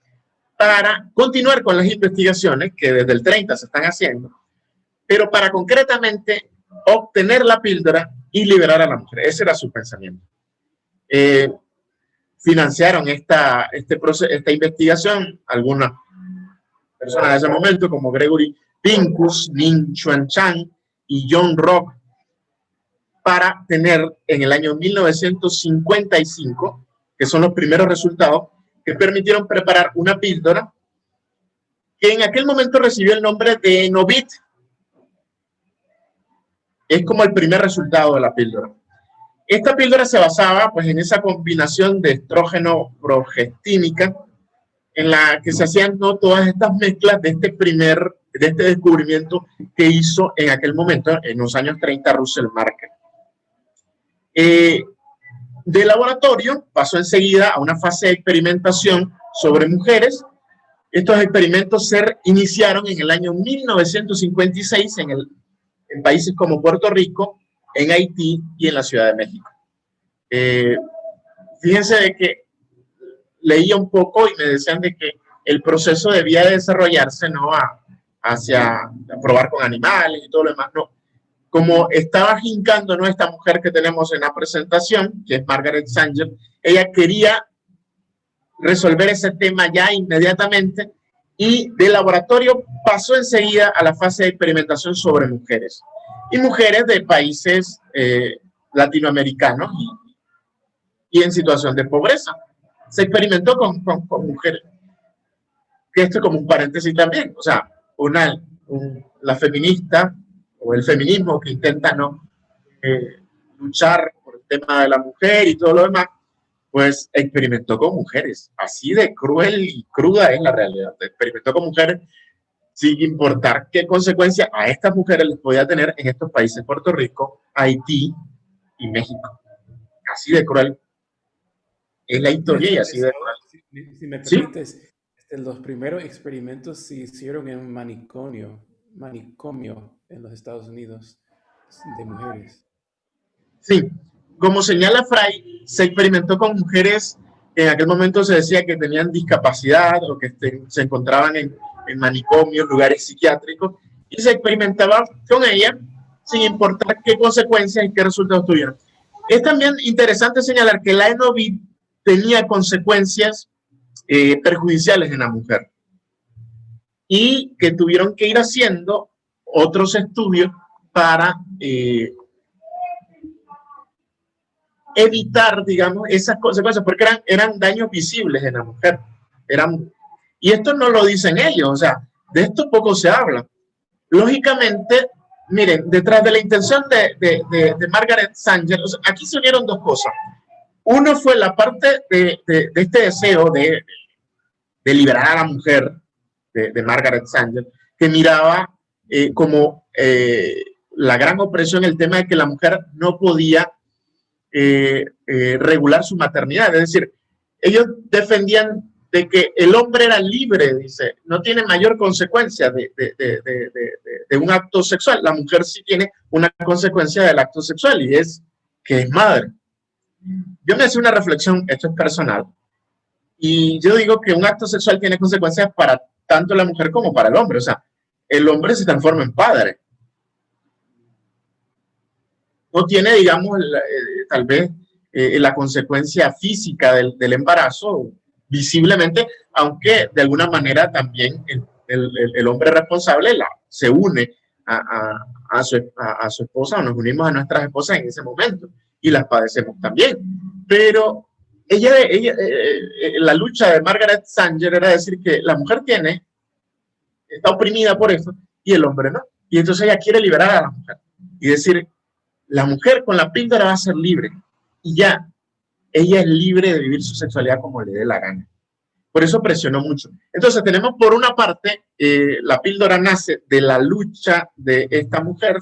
para continuar con las investigaciones que desde el 30 se están haciendo, pero para concretamente obtener la píldora y liberar a la mujer. Ese era su pensamiento. Financiaron esta investigación algunas personas de ese momento, como Gregory Pincus, Ning Chuan Chan y John Rock, para tener en el año 1955, que son los primeros resultados, que permitieron preparar una píldora que en aquel momento recibió el nombre de Novit. Es como el primer resultado de la píldora. Esta píldora se basaba pues en esa combinación de estrógeno progestínica en la que se hacían, ¿no?, todas estas mezclas de este descubrimiento que hizo en aquel momento, en los años 30, Russell Marker. De laboratorio pasó enseguida a una fase de experimentación sobre mujeres. Estos experimentos se iniciaron en el año 1956 en países como Puerto Rico, en Haití y en la Ciudad de México. Fíjense de que leía un poco y me decían de que el proceso debía de desarrollarse, ¿no?, hacia probar con animales y todo lo demás. No, como estaba hincando, ¿no?, esta mujer que tenemos en la presentación, que es Margaret Sanger, ella quería resolver ese tema ya inmediatamente y del laboratorio pasó enseguida a la fase de experimentación sobre mujeres. Y mujeres de países latinoamericanos y en situación de pobreza. Se experimentó con mujeres. Que esto es como un paréntesis también. O sea, la feminista o el feminismo que intenta, ¿no?, luchar por el tema de la mujer y todo lo demás, pues experimentó con mujeres. Así de cruel y cruda es la realidad. Experimentó con mujeres sin importar qué consecuencias a estas mujeres les podía tener en estos países, Puerto Rico, Haití y México. Así de cruel es la historia y así de cruel. Si me permites, Los primeros experimentos se hicieron en un manicomio en los Estados Unidos de mujeres. Sí, como señala Fry, se experimentó con mujeres que en aquel momento se decía que tenían discapacidad o que se encontraban en manicomios, lugares psiquiátricos, y se experimentaba con ellas sin importar qué consecuencias y qué resultados tuvieran. Es también interesante señalar que la ENOVID tenía consecuencias perjudiciales en la mujer y que tuvieron que ir haciendo otros estudios para evitar, digamos, esas consecuencias, porque eran daños visibles en la mujer. Y esto no lo dicen ellos, o sea, de esto poco se habla. Lógicamente, miren, detrás de la intención de Margaret Sanger, o sea, aquí se unieron dos cosas. Uno fue la parte de este deseo de liberar a la mujer de Margaret Sanger, que miraba como la gran opresión el tema de que la mujer no podía regular su maternidad. Es decir, ellos defendían de que el hombre era libre, dice, no tiene mayor consecuencia de un acto sexual. La mujer sí tiene una consecuencia del acto sexual y es que es madre. Yo me hacía una reflexión, esto es personal, y yo digo que un acto sexual tiene consecuencias para tanto la mujer como para el hombre. O sea, el hombre se transforma en padre. No tiene, digamos, tal vez la consecuencia física del embarazo visiblemente, aunque de alguna manera también el hombre responsable se une a su esposa, o nos unimos a nuestras esposas en ese momento y las padecemos también. Pero la lucha de Margaret Sanger era decir que la mujer está oprimida por eso y el hombre no. Y entonces ella quiere liberar a la mujer y decir, la mujer con la píldora va a ser libre y ya, ella es libre de vivir su sexualidad como le dé la gana. Por eso presionó mucho. Entonces tenemos por una parte, la píldora nace de la lucha de esta mujer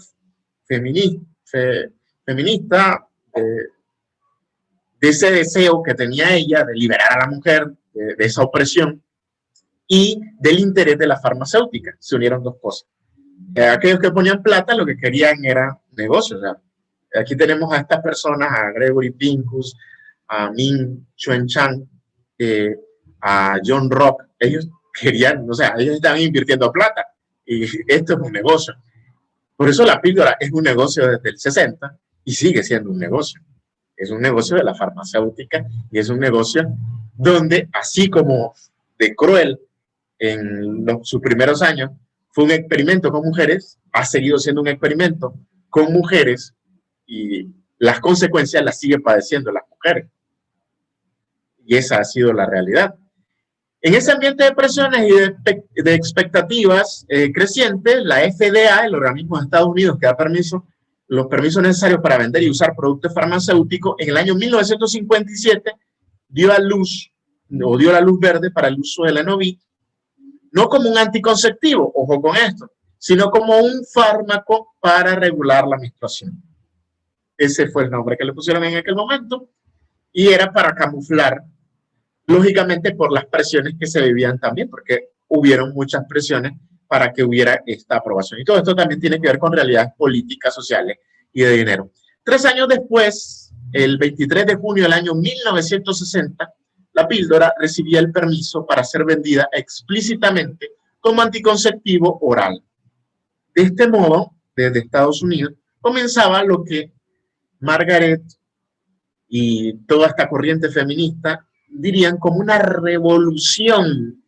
feminista, de ese deseo que tenía ella de liberar a la mujer de esa opresión y del interés de la farmacéutica. Se unieron dos cosas. Aquellos que ponían plata lo que querían era negocio. O sea, aquí tenemos a estas personas, a Gregory Pincus, a Min Chuen Chang, a John Rock. Ellos querían, o sea, ellos estaban invirtiendo plata y esto es un negocio. Por eso la píldora es un negocio desde el 60 y sigue siendo un negocio. Es un negocio de la farmacéutica y es un negocio donde, así como de cruel en sus primeros años, fue un experimento con mujeres, ha seguido siendo un experimento con mujeres y las consecuencias las siguen padeciendo las mujeres. Y esa ha sido la realidad. En ese ambiente de presiones y de expectativas crecientes, la FDA, el organismo de Estados Unidos que da los permisos necesarios para vender y usar productos farmacéuticos, en el año 1957 dio la luz verde para el uso de la ENOVID, no como un anticonceptivo, ojo con esto, sino como un fármaco para regular la menstruación. Ese fue el nombre que le pusieron en aquel momento y era para camuflar, lógicamente por las presiones que se vivían también, porque hubieron muchas presiones para que hubiera esta aprobación. Y todo esto también tiene que ver con realidades políticas, sociales y de dinero. 3 años después, el 23 de junio del año 1960, la píldora recibía el permiso para ser vendida explícitamente como anticonceptivo oral. De este modo, desde Estados Unidos, comenzaba lo que Margaret y toda esta corriente feminista dirían como una revolución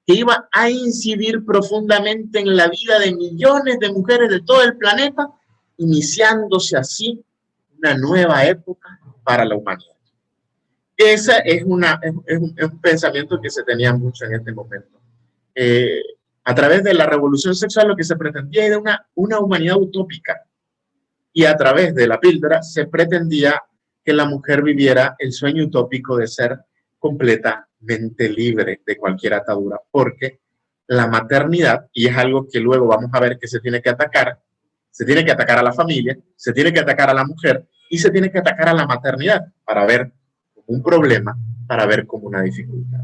que iba a incidir profundamente en la vida de millones de mujeres de todo el planeta, iniciándose así una nueva época para la humanidad. Ese es un pensamiento que se tenía mucho en este momento. A través de la revolución sexual lo que se pretendía era una humanidad utópica y a través de la píldora se pretendía que la mujer viviera el sueño utópico de ser completamente libre de cualquier atadura, porque la maternidad, y es algo que luego vamos a ver que se tiene que atacar a la familia, se tiene que atacar a la mujer y se tiene que atacar a la maternidad para ver como un problema, para ver como una dificultad.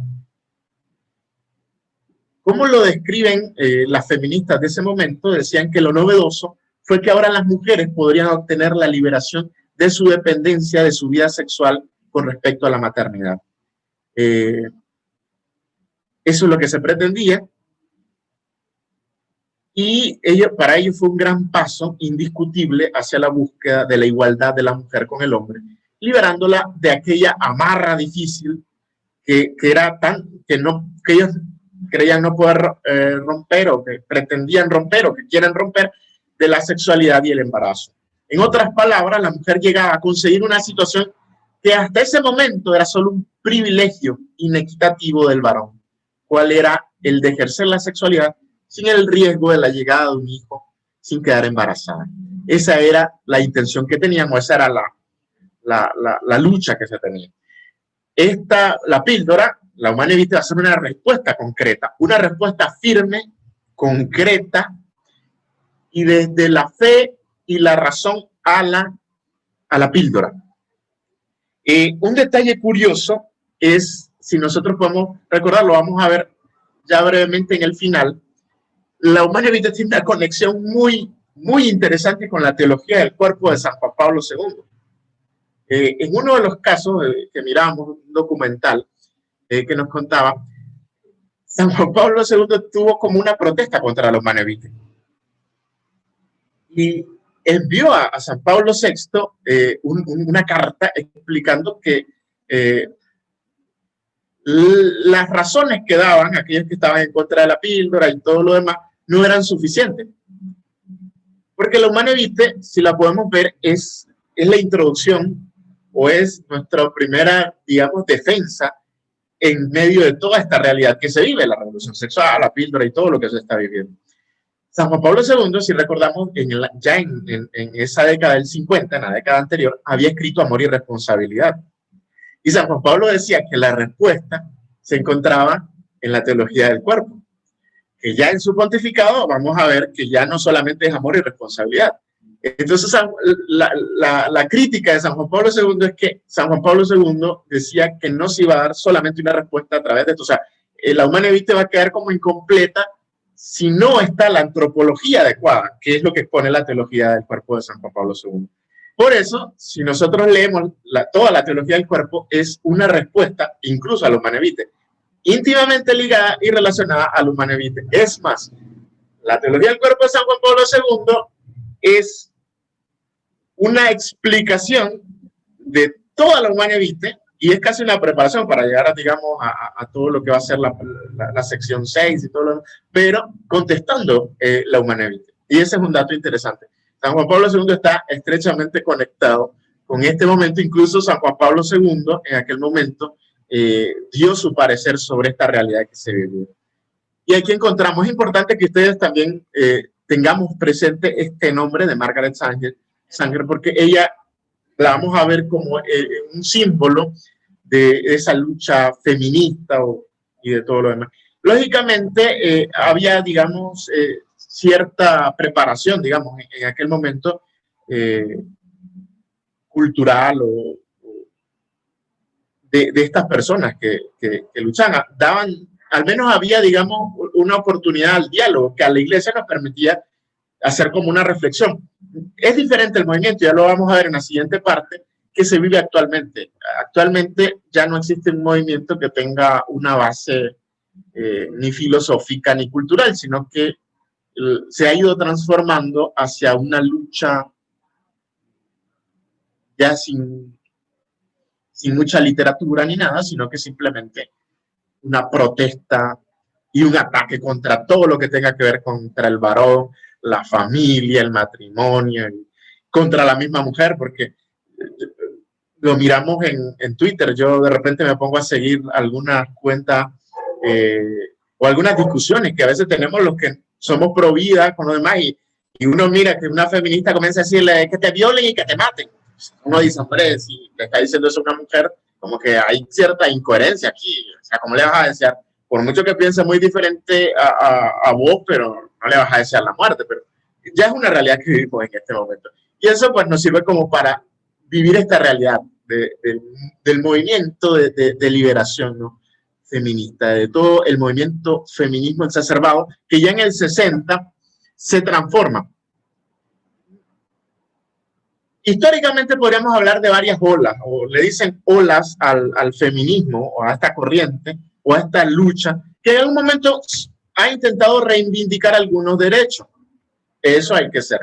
¿Cómo lo describen las feministas de ese momento? Decían que lo novedoso fue que ahora las mujeres podrían obtener la liberación de su dependencia, de su vida sexual con respecto a la maternidad. Eso es lo que se pretendía. Y para ello fue un gran paso indiscutible hacia la búsqueda de la igualdad de la mujer con el hombre, liberándola de aquella amarra difícil que ellos creían no poder romper, o que pretendían romper, o que quieren romper, de la sexualidad y el embarazo. En otras palabras, la mujer llegaba a conseguir una situación que hasta ese momento era solo un privilegio inequitativo del varón, cuál era el de ejercer la sexualidad sin el riesgo de la llegada de un hijo, sin quedar embarazada. Esa era la intención que teníamos, esa era la lucha que se tenía. La píldora, la Humana Evita, va a ser una respuesta concreta, una respuesta firme, concreta, y desde la fe y la razón a la píldora. Un detalle curioso es, si nosotros podemos recordarlo, vamos a ver ya brevemente en el final, la Humana Evita tiene una conexión muy, muy interesante con la teología del cuerpo de San Juan Pablo II. En uno de los casos que miramos, un documental que nos contaba, San Juan Pablo II tuvo como una protesta contra la Humana Evita. Y envió a San Pablo VI una carta explicando que las razones que daban aquellos que estaban en contra de la píldora y todo lo demás no eran suficientes. Porque la Humana Evita, si la podemos ver, es la introducción o es nuestra primera, digamos, defensa en medio de toda esta realidad que se vive, la revolución sexual, la píldora y todo lo que se está viviendo. San Juan Pablo II, si recordamos, ya en esa década del 50, en la década anterior, había escrito Amor y Responsabilidad. Y San Juan Pablo decía que la respuesta se encontraba en la teología del cuerpo. Que ya en su pontificado vamos a ver que ya no solamente es amor y responsabilidad. Entonces, la crítica de San Juan Pablo II es que San Juan Pablo II decía que no se iba a dar solamente una respuesta a través de esto. O sea, la Humana Evita va a quedar como incompleta si no está la antropología adecuada, que es lo que expone la teología del cuerpo de San Juan Pablo II. Por eso, si nosotros leemos toda la teología del cuerpo, es una respuesta incluso a la Humana Evita, íntimamente ligada y relacionada a la Humana Evita. Es más, la teología del cuerpo de San Juan Pablo II es una explicación de toda la Humana Evita y es casi una preparación para llegar a todo lo que va a ser la sección 6 y todo lo demás, pero contestando la Humana Evita. Y ese es un dato interesante. San Juan Pablo II está estrechamente conectado con este momento. Incluso San Juan Pablo II en aquel momento dio su parecer sobre esta realidad que se vivió. Y aquí encontramos, es importante que ustedes también tengamos presente este nombre de Margaret Sanger, porque ella la vamos a ver como un símbolo de esa lucha feminista y de todo lo demás. Lógicamente, había, digamos, cierta preparación, digamos, en aquel momento cultural de estas personas que luchaban. Al menos había, digamos, una oportunidad al diálogo que a la iglesia nos permitía hacer como una reflexión. Es diferente el movimiento, ya lo vamos a ver en la siguiente parte, que se vive actualmente. Actualmente ya no existe un movimiento que tenga una base ni filosófica ni cultural, sino que se ha ido transformando hacia una lucha ya sin mucha literatura ni nada, sino que simplemente una protesta y un ataque contra todo lo que tenga que ver contra el varón, la familia, el matrimonio, contra la misma mujer, porque lo miramos en Twitter. Yo de repente me pongo a seguir algunas cuentas o algunas discusiones que a veces tenemos los que somos pro vida con los demás y uno mira que una feminista comienza a decirle que te violen y que te maten. Uno dice, hombre, si le está diciendo eso a una mujer, como que hay cierta incoherencia aquí. O sea, ¿cómo le vas a desear? Por mucho que piense muy diferente a vos, pero no le vas a desear la muerte. Pero ya es una realidad que vivimos en este momento. Y eso pues nos sirve como para vivir esta realidad del movimiento de liberación, ¿no? feminista, de todo el movimiento feminismo exacerbado, que ya en el 60 se transforma. Históricamente podríamos hablar de varias olas, o le dicen olas al feminismo, o a esta corriente, o a esta lucha, que en algún momento ha intentado reivindicar algunos derechos. Eso hay que ser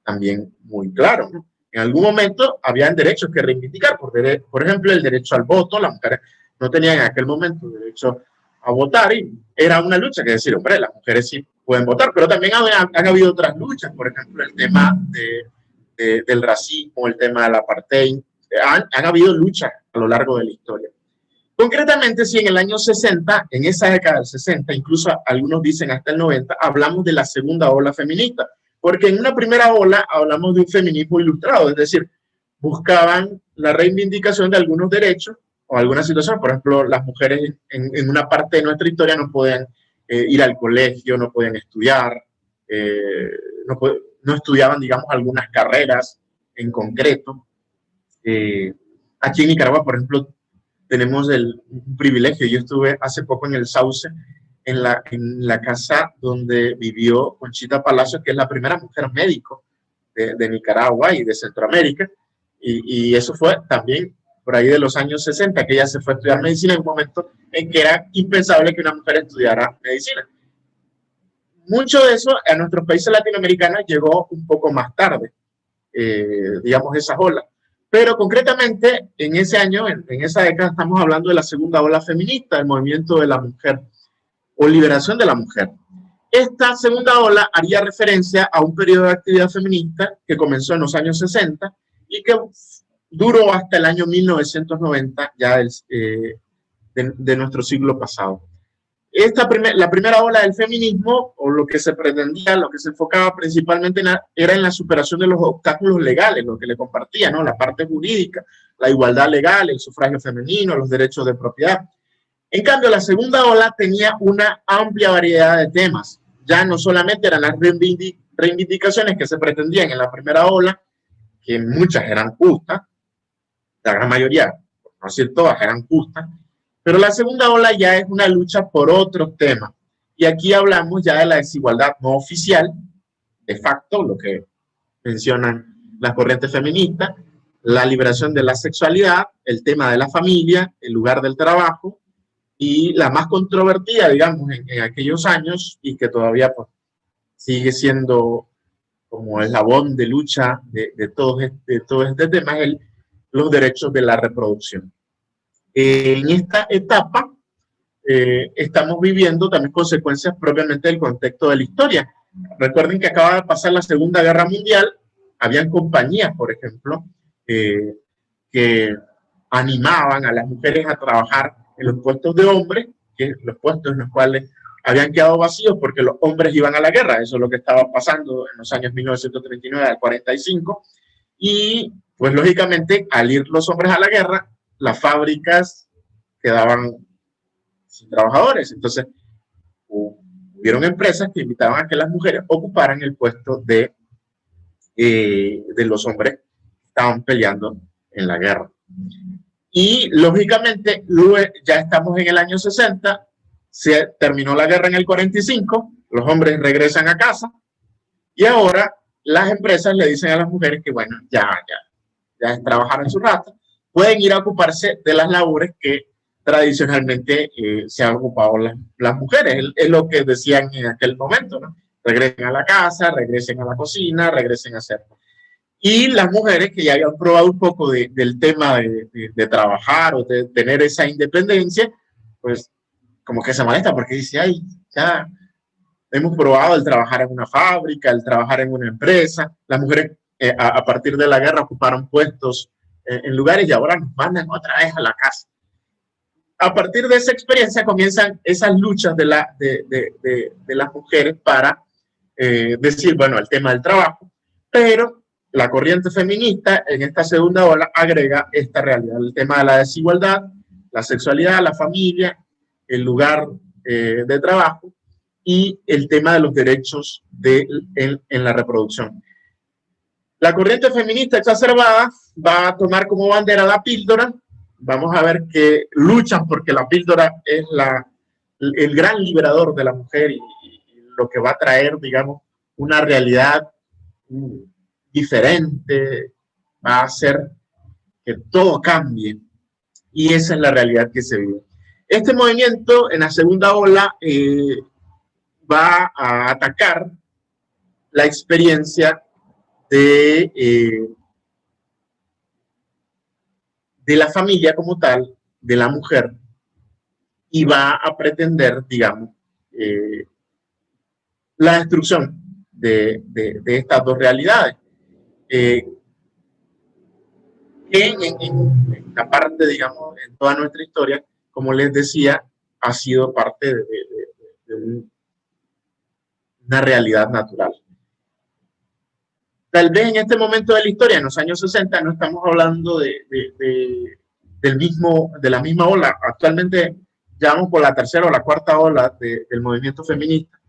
también muy claro. En algún momento habían derechos que reivindicar, por ejemplo, el derecho al voto. Las mujeres no tenían en aquel momento derecho a votar y era una lucha que decir, hombre, las mujeres sí pueden votar, pero también han habido otras luchas, por ejemplo, el tema del racismo, el tema del apartheid. Han habido luchas a lo largo de la historia. Concretamente, si en el año 60, en esa década del 60, incluso algunos dicen hasta el 90, hablamos de la segunda ola feminista, porque en una primera ola hablamos de un feminismo ilustrado, es decir, buscaban la reivindicación de algunos derechos o algunas situaciones. Por ejemplo, las mujeres en una parte de nuestra historia no podían ir al colegio, no podían estudiar, no estudiaban, digamos, algunas carreras en concreto. Aquí en Nicaragua, por ejemplo, tenemos un privilegio. Yo estuve hace poco en el Sauce, en la casa donde vivió Conchita Palacios, que es la primera mujer médico de Nicaragua y de Centroamérica, y eso fue también por ahí de los años 60, que ella se fue a estudiar medicina en un momento en que era impensable que una mujer estudiara medicina. Mucho de eso a nuestros países latinoamericanos llegó un poco más tarde, digamos, esas olas. Pero concretamente en ese año, en esa década, estamos hablando de la segunda ola feminista, el movimiento de la mujer o liberación de la mujer. Esta segunda ola haría referencia a un periodo de actividad feminista que comenzó en los años 60 y que duró hasta el año 1990, ya de nuestro siglo pasado. La primera ola del feminismo, o lo que se pretendía, lo que se enfocaba principalmente era en la superación de los obstáculos legales, lo que le compartía, ¿no? La parte jurídica, la igualdad legal, el sufragio femenino, los derechos de propiedad. En cambio, la segunda ola tenía una amplia variedad de temas. Ya no solamente eran las reivindicaciones que se pretendían en la primera ola, que muchas eran justas, la gran mayoría, por no decir todas, eran justas, pero la segunda ola ya es una lucha por otros temas. Y aquí hablamos ya de la desigualdad no oficial, de facto, lo que mencionan las corrientes feministas, la liberación de la sexualidad, el tema de la familia, el lugar del trabajo, y la más controvertida, digamos, en aquellos años, y que todavía pues, sigue siendo como eslabón de lucha de todo este tema, es los derechos de la reproducción. En esta etapa estamos viviendo también consecuencias propiamente del contexto de la historia. Recuerden que acaba de pasar la Segunda Guerra Mundial, habían compañías, por ejemplo, que animaban a las mujeres a trabajar en los puestos de hombres, que los puestos en los cuales habían quedado vacíos porque los hombres iban a la guerra. Eso es lo que estaba pasando en los años 1939 al 45. Y, pues, lógicamente, al ir los hombres a la guerra, las fábricas quedaban sin trabajadores. Entonces, hubieron empresas que invitaban a que las mujeres ocuparan el puesto de los hombres que estaban peleando en la guerra. Y, lógicamente, ya estamos en el año 60, se terminó la guerra en el 45, los hombres regresan a casa y ahora las empresas le dicen a las mujeres que, bueno, ya trabajaron su rato, pueden ir a ocuparse de las labores que tradicionalmente se han ocupado las mujeres. Es lo que decían en aquel momento, ¿no? Regresen a la casa, regresen a la cocina, regresen a hacer. Y las mujeres que ya habían probado un poco del tema de trabajar o de tener esa independencia, pues como que se molesta porque dice, ay, ya hemos probado el trabajar en una fábrica, el trabajar en una empresa. Las mujeres a partir de la guerra ocuparon puestos en lugares y ahora nos mandan otra vez a la casa. A partir de esa experiencia comienzan esas luchas de las mujeres para decir, bueno, el tema del trabajo, pero la corriente feminista en esta segunda ola agrega esta realidad, el tema de la desigualdad, la sexualidad, la familia, el lugar de trabajo y el tema de los derechos en la reproducción. La corriente feminista exacerbada va a tomar como bandera la píldora vamos a ver que luchan porque la píldora es el gran liberador de la mujer y lo que va a traer, digamos, una realidad diferente, va a hacer que todo cambie. Y esa es la realidad que se vive. Este movimiento en la segunda ola va a atacar la experiencia de la familia como tal, de la mujer, y va a pretender, digamos, la destrucción de estas dos realidades. Que en la parte, digamos, en toda nuestra historia, como les decía, ha sido parte de una realidad natural. Tal vez en este momento de la historia, en los años 60, no estamos hablando de la misma ola. Actualmente ya vamos por la tercera o la cuarta ola del movimiento feminista,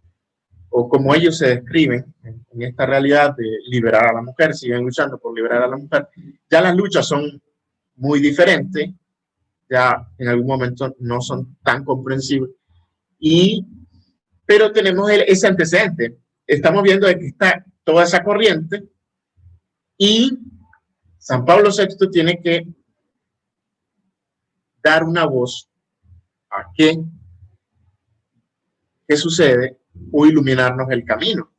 o como ellos se describen en esta realidad de liberar a la mujer, siguen luchando por liberar a la mujer. Ya las luchas son muy diferentes, ya en algún momento no son tan comprensibles, pero tenemos ese antecedente. Estamos viendo que está toda esa corriente y San Pablo VI tiene que dar una voz a qué sucede o iluminarnos el camino.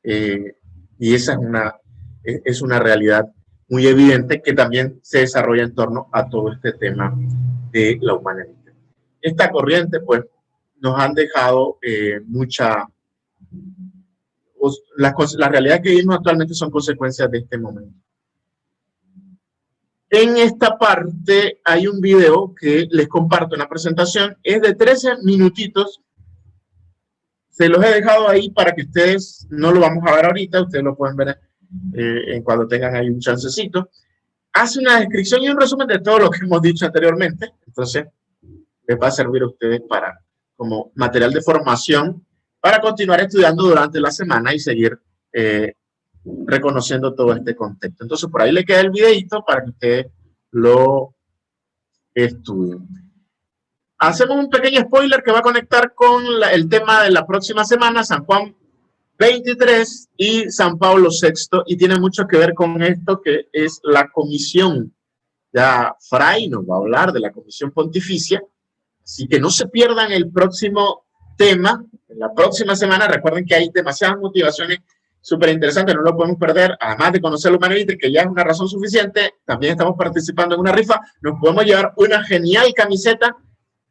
Y esa es una realidad muy evidente que también se desarrolla en torno a todo este tema de la humanidad. Esta corriente, pues, nos han dejado la realidad que vivimos actualmente son consecuencias de este momento. En esta parte hay un video que les comparto en la presentación, es de 13 minutitos. Se los he dejado ahí para que ustedes, no lo vamos a ver ahorita, ustedes lo pueden ver cuando tengan ahí un chancecito. Hace una descripción y un resumen de todo lo que hemos dicho anteriormente. Entonces, les va a servir a ustedes como material de formación para continuar estudiando durante la semana y seguir reconociendo todo este contexto. Entonces, por ahí le queda el videito para que ustedes lo estudien. Hacemos un pequeño spoiler que va a conectar con el tema de la próxima semana, San Juan 23 y San Pablo VI, y tiene mucho que ver con esto que es la comisión. Ya Fray nos va a hablar de la comisión pontificia, así que no se pierdan el próximo tema, en la próxima semana. Recuerden que hay demasiadas motivaciones súper interesantes, no lo podemos perder. Además de conocer los manualitos, que ya es una razón suficiente, también estamos participando en una rifa, nos podemos llevar una genial camiseta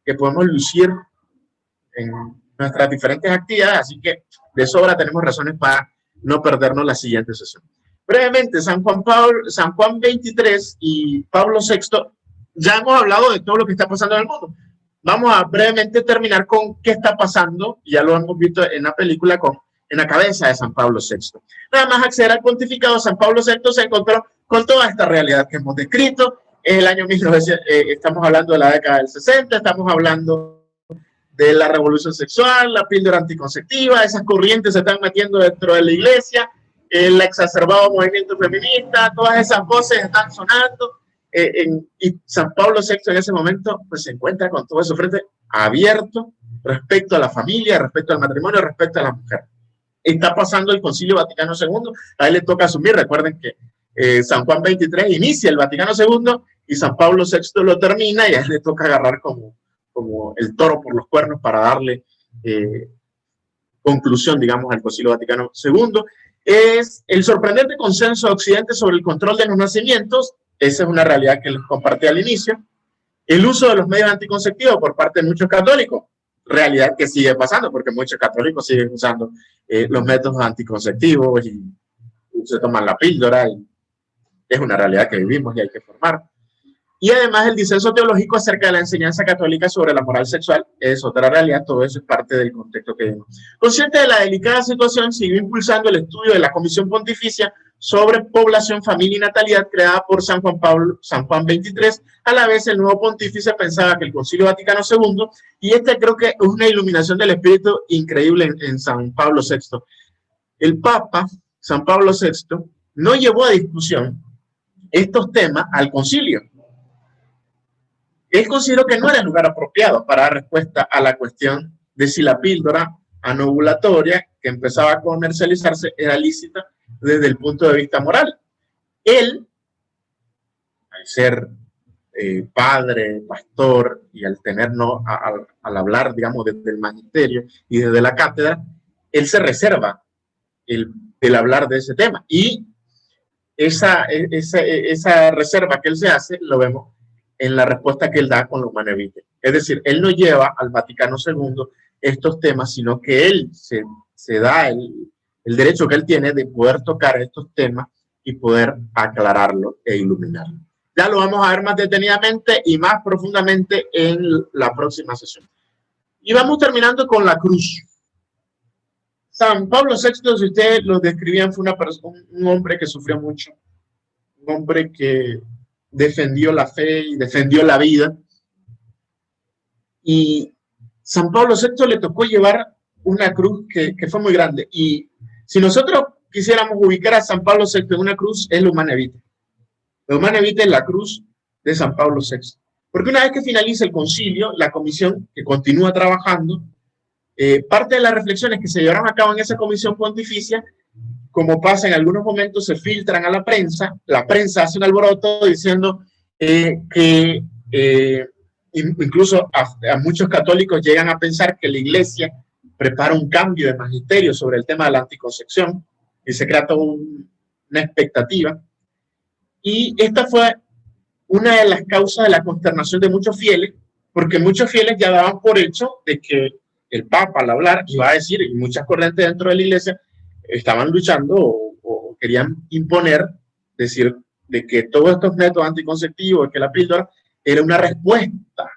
que podemos lucir en nuestras diferentes actividades, así que de sobra tenemos razones para no perdernos la siguiente sesión. Brevemente, San Juan 23 y Pablo VI, ya hemos hablado de todo lo que está pasando en el mundo. Vamos a brevemente terminar con qué está pasando, ya lo hemos visto en la película, en la cabeza de San Pablo VI. Nada más acceder al pontificado, San Pablo VI se encontró con toda esta realidad que hemos descrito. El año 1900, estamos hablando de la década del 60, estamos hablando de la revolución sexual, la píldora anticonceptiva, esas corrientes se están metiendo dentro de la iglesia, el exacerbado movimiento feminista, todas esas voces están sonando, y San Pablo VI en ese momento pues se encuentra con todo eso frente abierto respecto a la familia, respecto al matrimonio, respecto a la mujer. Está pasando el Concilio Vaticano II, a él le toca asumir. Recuerden que San Juan 23 inicia el Vaticano II y San Pablo VI lo termina, y a él le toca agarrar como el toro por los cuernos para darle conclusión, digamos, al Concilio Vaticano II. Es el sorprendente consenso de Occidente sobre el control de los nacimientos. Esa es una realidad que les compartí al inicio. El uso de los medios anticonceptivos por parte de muchos católicos, realidad que sigue pasando porque muchos católicos siguen usando los métodos anticonceptivos y se toman la píldora, y es una realidad que vivimos y hay que formar. Y además el disenso teológico acerca de la enseñanza católica sobre la moral sexual es otra realidad. Todo eso es parte del contexto que vimos. Consciente de la delicada situación, siguió impulsando el estudio de la Comisión Pontificia sobre Población, Familia y Natalidad, creada por San Juan 23. A la vez, el nuevo pontífice pensaba que el Concilio Vaticano II, y creo que es una iluminación del espíritu increíble en San Pablo VI. El Papa, San Pablo VI, no llevó a discusión estos temas al concilio. él consideró que no era el lugar apropiado para dar respuesta a la cuestión de si la píldora anovulatoria que empezaba a comercializarse era lícita desde el punto de vista moral. Él, al ser padre, pastor, y al tener, no, al hablar, digamos, desde el magisterio y desde la cátedra, él se reserva el hablar de ese tema. Y esa reserva que él se hace, lo vemos en la respuesta que él da con los Humanae Vitae. Es decir, él no lleva al Vaticano II estos temas, sino que él se da el derecho que él tiene de poder tocar estos temas y poder aclararlo e iluminarlo. Ya lo vamos a ver más detenidamente y más profundamente en la próxima sesión. Y vamos terminando con la cruz. San Pablo VI, si ustedes lo describían, fue un hombre que sufrió mucho, un hombre que defendió la fe y defendió la vida. Y San Pablo VI le tocó llevar una cruz que fue muy grande. Y si nosotros quisiéramos ubicar a San Pablo VI en una cruz, es la Humanae Vitae. La Humanae Vitae es la cruz de San Pablo VI. Porque una vez que finaliza el concilio, la comisión que continúa trabajando, parte de las reflexiones que se llevaron a cabo en esa comisión pontificia, como pasa en algunos momentos, se filtran a la prensa hace un alboroto diciendo que incluso a muchos católicos llegan a pensar que la Iglesia prepara un cambio de magisterio sobre el tema de la anticoncepción y se crea toda una expectativa. Y esta fue una de las causas de la consternación de muchos fieles, porque muchos fieles ya daban por hecho de que el Papa al hablar iba a decir, y muchas corrientes dentro de la Iglesia estaban luchando o querían imponer, decir de que todos estos métodos anticonceptivos, que la píldora era una respuesta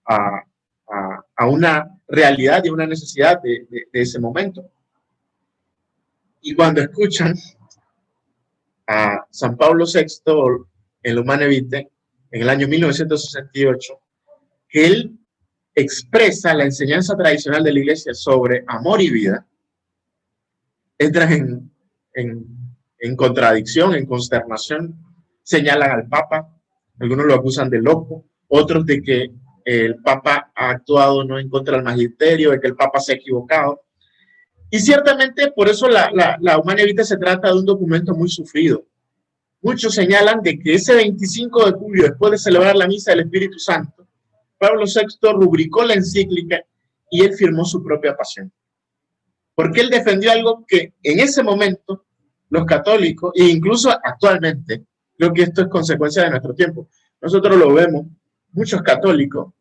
a una realidad y una necesidad de ese momento. Y cuando escuchan a San Pablo VI en la Humanae Vitae, en el año 1968, que él expresa la enseñanza tradicional de la Iglesia sobre amor y vida, entran en contradicción, en consternación, señalan al Papa, algunos lo acusan de loco, otros de que el Papa ha actuado no en contra del magisterio, de que el Papa se ha equivocado. Y ciertamente por eso la Humanae Vitae se trata de un documento muy sufrido. Muchos señalan de que ese 25 de julio, después de celebrar la misa del Espíritu Santo, Pablo VI rubricó la encíclica y él firmó su propia pasión. Porque él defendió algo que en ese momento los católicos, e incluso actualmente, creo que esto es consecuencia de nuestro tiempo, nosotros lo vemos, muchos católicos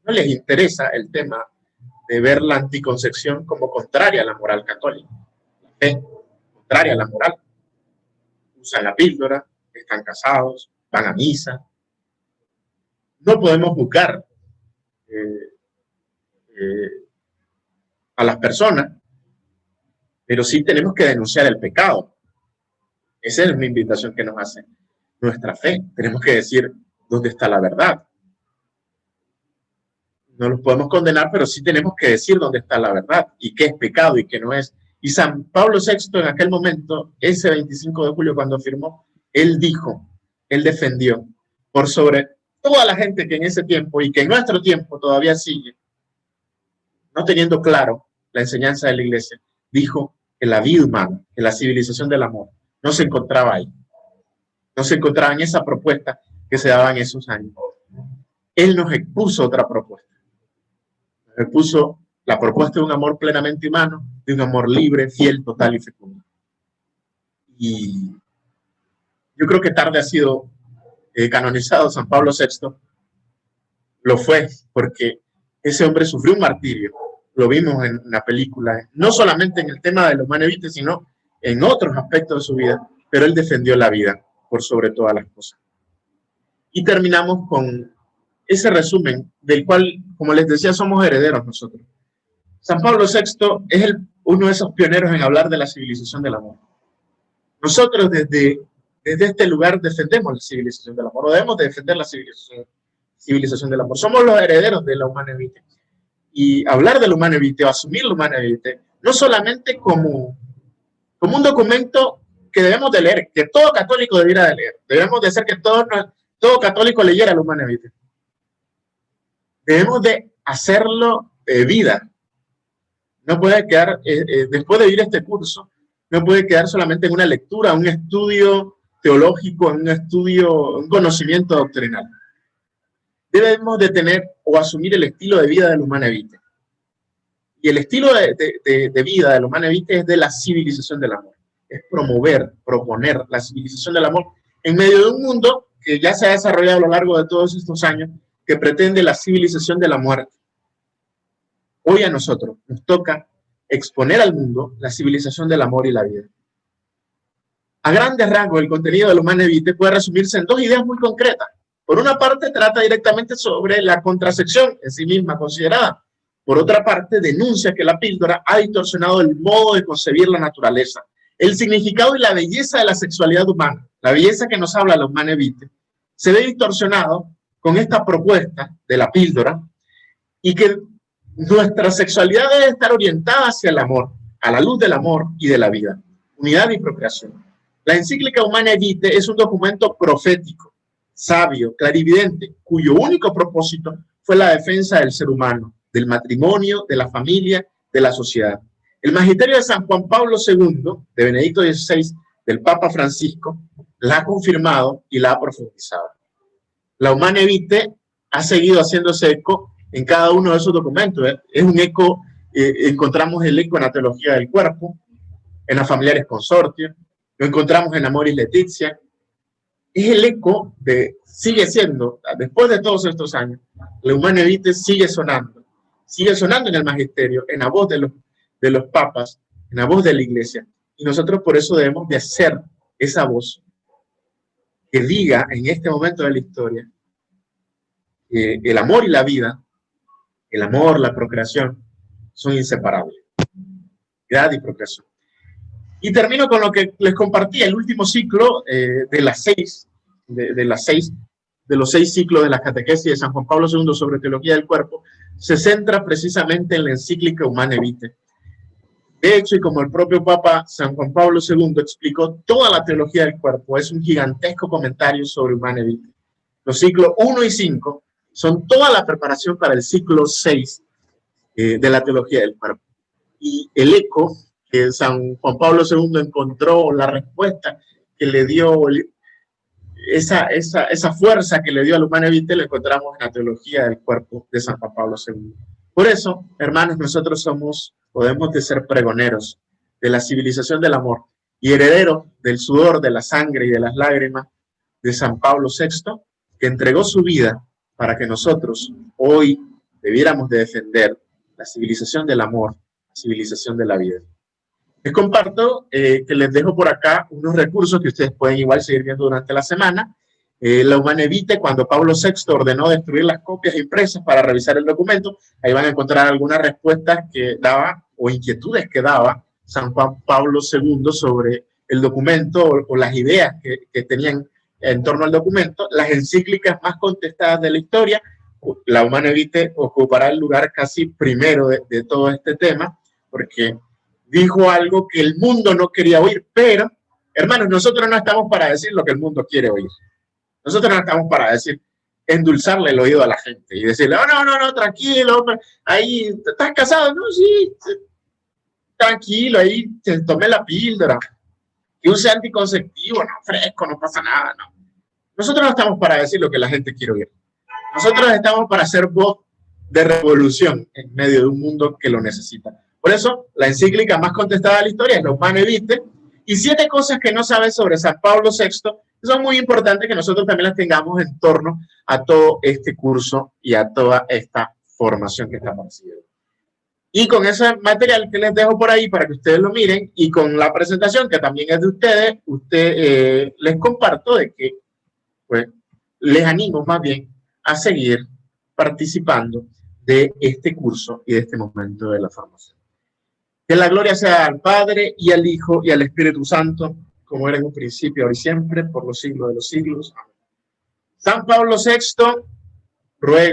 no les interesa el tema de ver la anticoncepción como contraria a la moral católica. La fe contraria a la moral. Usan la píldora, están casados, van a misa. No podemos juzgar a las personas, pero sí tenemos que denunciar el pecado. Esa es una invitación que nos hace nuestra fe. Tenemos que decir dónde está la verdad. No los podemos condenar, pero sí tenemos que decir dónde está la verdad y qué es pecado y qué no es. Y San Pablo VI en aquel momento, ese 25 de julio cuando firmó, él dijo, él defendió por sobre toda la gente que en ese tiempo y que en nuestro tiempo todavía sigue, no teniendo claro la enseñanza de la Iglesia, dijo que la vida humana, que la civilización del amor, no se encontraba ahí. No se encontraba en esa propuesta que se daba en esos años. Él nos expuso otra propuesta. Nos expuso la propuesta de un amor plenamente humano, de un amor libre, fiel, total y fecundo. Y yo creo que tarde ha sido canonizado San Pablo VI. Lo fue porque ese hombre sufrió un martirio. Lo vimos en la película, no solamente en el tema de la Humanae Vitae, sino en otros aspectos de su vida, pero él defendió la vida por sobre todas las cosas. Y terminamos con ese resumen del cual, como les decía, somos herederos nosotros. San Pablo VI es uno de esos pioneros en hablar de la civilización del amor. Nosotros desde este lugar defendemos la civilización del amor, o debemos de defender la civilización del amor. Somos los herederos de la Humanae Vitae. Y hablar de la Humanae Vitae, o asumir la Humanae Vitae, no solamente como un documento que debemos de leer, que todo católico debiera de leer. Debemos de hacer que todos todo católico leyera el Humanae Vitae. Debemos de hacerlo de vida. No puede quedar, después de ir a este curso, no puede quedar solamente en una lectura, un estudio teológico, un conocimiento doctrinal. Debemos de tener o asumir el estilo de vida del Humanae Vitae. Y el estilo de vida del Humanae Vitae es de la civilización del amor. Es proponer la civilización del amor en medio de un mundo que ya se ha desarrollado a lo largo de todos estos años, que pretende la civilización de la muerte. Hoy a nosotros nos toca exponer al mundo la civilización del amor y la vida. A grandes rasgos, el contenido del Humanae Vitae puede resumirse en dos ideas muy concretas. Por una parte, trata directamente sobre la contracepción en sí misma considerada. Por otra parte, denuncia que la píldora ha distorsionado el modo de concebir la naturaleza, el significado y la belleza de la sexualidad humana. La belleza que nos habla el Humanae Vitae se ve distorsionado con esta propuesta de la píldora, y que nuestra sexualidad debe estar orientada hacia el amor, a la luz del amor y de la vida, unidad y procreación. La encíclica Humanae Vitae es un documento profético, sabio, clarividente, cuyo único propósito fue la defensa del ser humano, del matrimonio, de la familia, de la sociedad. El magisterio de San Juan Pablo II, de Benedicto XVI, del Papa Francisco, la ha confirmado y la ha profundizado. La Humanae Vitae ha seguido haciéndose eco en cada uno de esos documentos. Es un eco, encontramos el eco en la teología del cuerpo, en las familiares consortios, lo encontramos en Amoris Laetitia. Es el eco sigue siendo, después de todos estos años, la Humanae Vitae sigue sonando en el magisterio, en la voz de los papas, en la voz de la iglesia. Y nosotros por eso debemos de hacer esa voz que diga en este momento de la historia que el amor y la vida, el amor, la procreación, son inseparables. Edad y procreación. Y termino con lo que les compartí, el último ciclo de los 6 ciclos de la catequesis de San Juan Pablo II sobre teología del cuerpo, se centra precisamente en la encíclica Humanae Vitae. De hecho, y como el propio Papa San Juan Pablo II explicó, toda la teología del cuerpo es un gigantesco comentario sobre Humanae Vitae. Los ciclos 1 y 5 son toda la preparación para el ciclo 6 de la teología del cuerpo. Y el eco que San Juan Pablo II encontró, la respuesta que le dio, esa fuerza que le dio al Humanae Vitae, lo encontramos en la teología del cuerpo de San Juan Pablo II. Por eso, hermanos, nosotros podemos de ser pregoneros de la civilización del amor y herederos del sudor, de la sangre y de las lágrimas de San Pablo VI, que entregó su vida para que nosotros hoy debiéramos de defender la civilización del amor, la civilización de la vida. Les comparto que les dejo por acá unos recursos que ustedes pueden igual seguir viendo durante la semana. La Humanae Vitae, cuando Pablo VI ordenó destruir las copias impresas para revisar el documento, ahí van a encontrar algunas respuestas que daba o inquietudes que daba San Juan Pablo II sobre el documento o las ideas que tenían en torno al documento. Las encíclicas más contestadas de la historia, la Humanae Vitae ocupará el lugar casi primero de todo este tema, porque dijo algo que el mundo no quería oír, pero, hermanos, nosotros no estamos para decir lo que el mundo quiere oír. Nosotros no estamos para decir, endulzarle el oído a la gente y decirle, oh, no, tranquilo, ahí, ¿estás casado? No, sí, tranquilo, ahí te tomé la píldora, que use anticonceptivo, no, fresco, no pasa nada, no. Nosotros no estamos para decir lo que la gente quiere oír. Nosotros estamos para hacer voz de revolución en medio de un mundo que lo necesita. Por eso, la encíclica más contestada de la historia es la Humanae Vitae, y 7 cosas que no sabes sobre San Pablo VI, son muy importantes que nosotros también las tengamos en torno a todo este curso y a toda esta formación que estamos haciendo. Y con ese material que les dejo por ahí para que ustedes lo miren, y con la presentación que también es de ustedes, les comparto de que pues, les animo más bien a seguir participando de este curso y de este momento de la formación. Que la gloria sea al Padre y al Hijo y al Espíritu Santo, como era en un principio, ahora y siempre, por los siglos de los siglos. Amén. San Pablo VI ruega